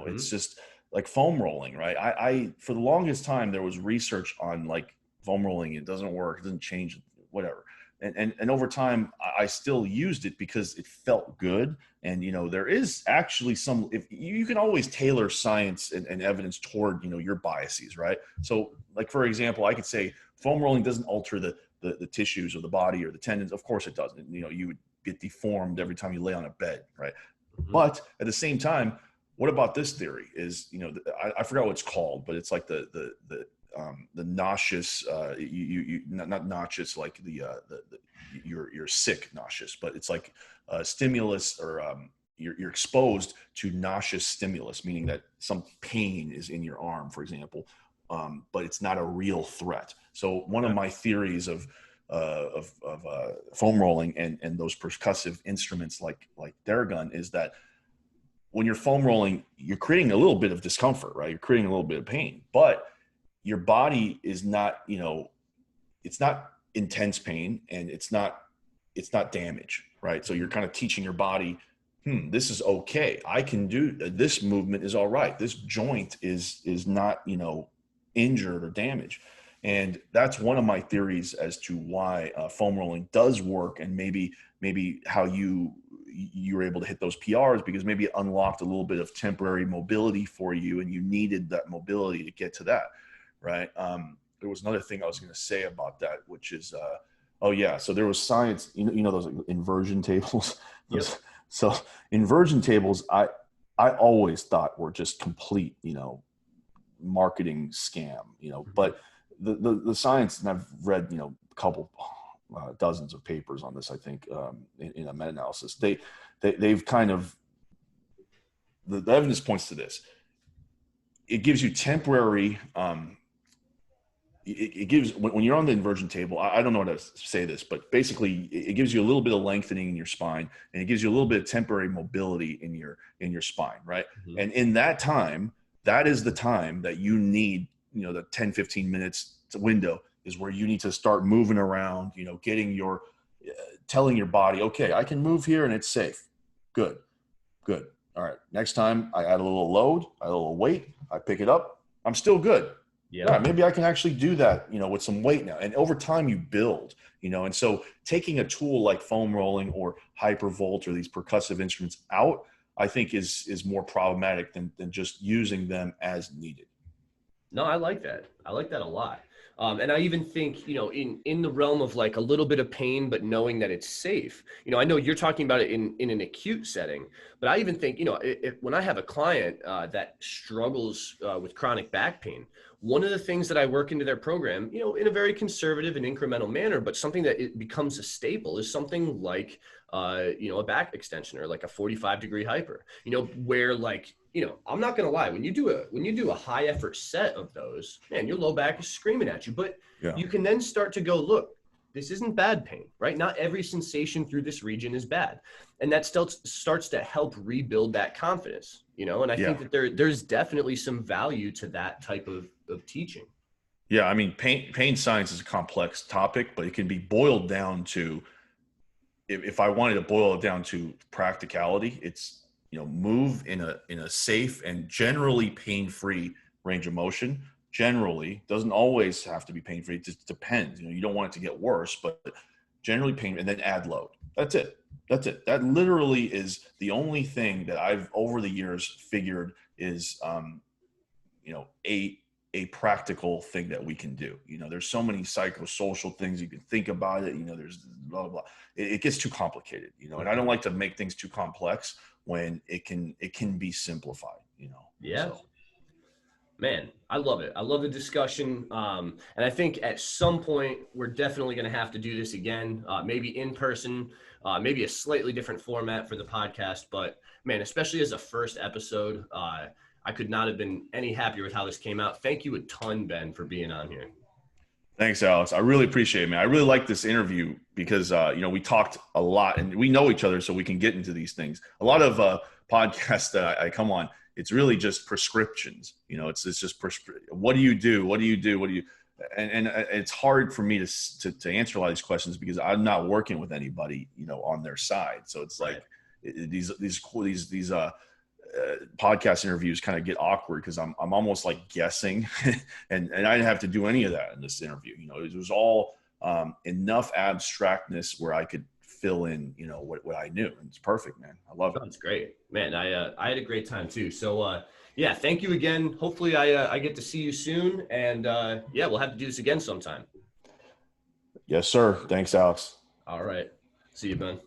S2: It's just like foam rolling, right? I for the longest time there was research on like foam rolling. It doesn't work. It doesn't change, whatever. And over time, I still used it because it felt good. And there is actually some. If you can always tailor science and evidence toward your biases, right? So, like for example, I could say foam rolling doesn't alter the tissues of the body or the tendons. Of course, it doesn't. You would get deformed every time you lay on a bed, right? But at the same time, what about this theory? Is I forgot what it's called, but it's like the nauseous, not nauseous like you're sick nauseous, but it's like stimulus or you're exposed to nauseous stimulus, meaning that some pain is in your arm, for example, but it's not a real threat. So one of my theories of foam rolling and those percussive instruments like Theragun is that when you're foam rolling, you're creating a little bit of discomfort, right? You're creating a little bit of pain, but your body is not, it's not intense pain and it's not damage, right? So you're kind of teaching your body, this is okay. I can do this movement is all right. This joint is not, injured or damaged. And that's one of my theories as to why foam rolling does work, and maybe how you were able to hit those PRs because maybe it unlocked a little bit of temporary mobility for you, and you needed that mobility to get to that, right? There was another thing I was going to say about that, which is, so there was science. Those like inversion tables.
S1: Yep.
S2: So inversion tables, I always thought were just complete, marketing scam, but the science, and I've read, a couple dozens of papers on this, I think, in a meta-analysis, they've kind of, the evidence points to this. It gives you temporary, it gives, when you're on the inversion table, I don't know how to say this, but basically it gives you a little bit of lengthening in your spine, and it gives you a little bit of temporary mobility in your spine, right? And in that time, that is the time that you need, the 10, 15 minutes window is where you need to start moving around, getting telling your body, okay, I can move here and it's safe. Good. All right. Next time I add a little load, I add a little weight, I pick it up. I'm still good. Yeah. Right, maybe I can actually do that, with some weight now. And over time you build, and so taking a tool like foam rolling or Hypervolt or these percussive instruments out, I think is more problematic than just using them as needed.
S1: No, I like that. I like that a lot. And I even think, in the realm of like a little bit of pain, but knowing that it's safe. I know you're talking about it in an acute setting, but I even think, when I have a client that struggles with chronic back pain, one of the things that I work into their program, in a very conservative and incremental manner, but something that it becomes a staple is something like, a back extension or like a 45-degree hyper, where like, I'm not going to lie, when you do a high effort set of those, man, your low back is screaming at you, but you can then start to go, look, this isn't bad pain, right? Not every sensation through this region is bad. And that still starts to help rebuild that confidence, and I think that there's definitely some value to that type of teaching.
S2: Yeah. I mean, pain science is a complex topic, but it can be boiled down to, if I wanted to boil it down to practicality, it's, move in a safe and generally pain-free range of motion. Generally, doesn't always have to be pain-free. It just depends. You don't want it to get worse, but generally pain, and then add load. That's it. That's it. That literally is the only thing that I've over the years figured is, you know, a practical thing that we can do. You know, there's so many psychosocial things you can think about it. You know, there's blah, blah, blah. It gets too complicated, you know, and I don't like to make things too complex when it can be simplified, you know?
S1: Yeah.
S2: So.
S1: Man, I love it. I love the discussion. And I think at some point we're definitely going to have to do this again, maybe in person, maybe a slightly different format for the podcast. But man, especially as a first episode, I could not have been any happier with how this came out. Thank you a ton, Ben, for being on here.
S2: Thanks, Alex. I really appreciate it, man. I really like this interview because, you know, we talked a lot and we know each other so we can get into these things. A lot of podcasts that I come on, it's really just prescriptions. You know, it's just what do you do? What do you do? What do you? And it's hard for me to answer a lot of these questions because I'm not working with anybody, you know, on their side. So it's like these podcast interviews kind of get awkward because I'm almost like guessing, and I didn't have to do any of that in this interview. You know, it was all enough abstractness where I could fill in, you know, what I knew. And it's perfect, man. I love it.
S1: That's great, man. I had a great time too. So yeah, thank you again. Hopefully I get to see you soon, and yeah, we'll have to do this again sometime.
S2: Yes, sir. Thanks, Alex.
S1: All right. See you, Ben.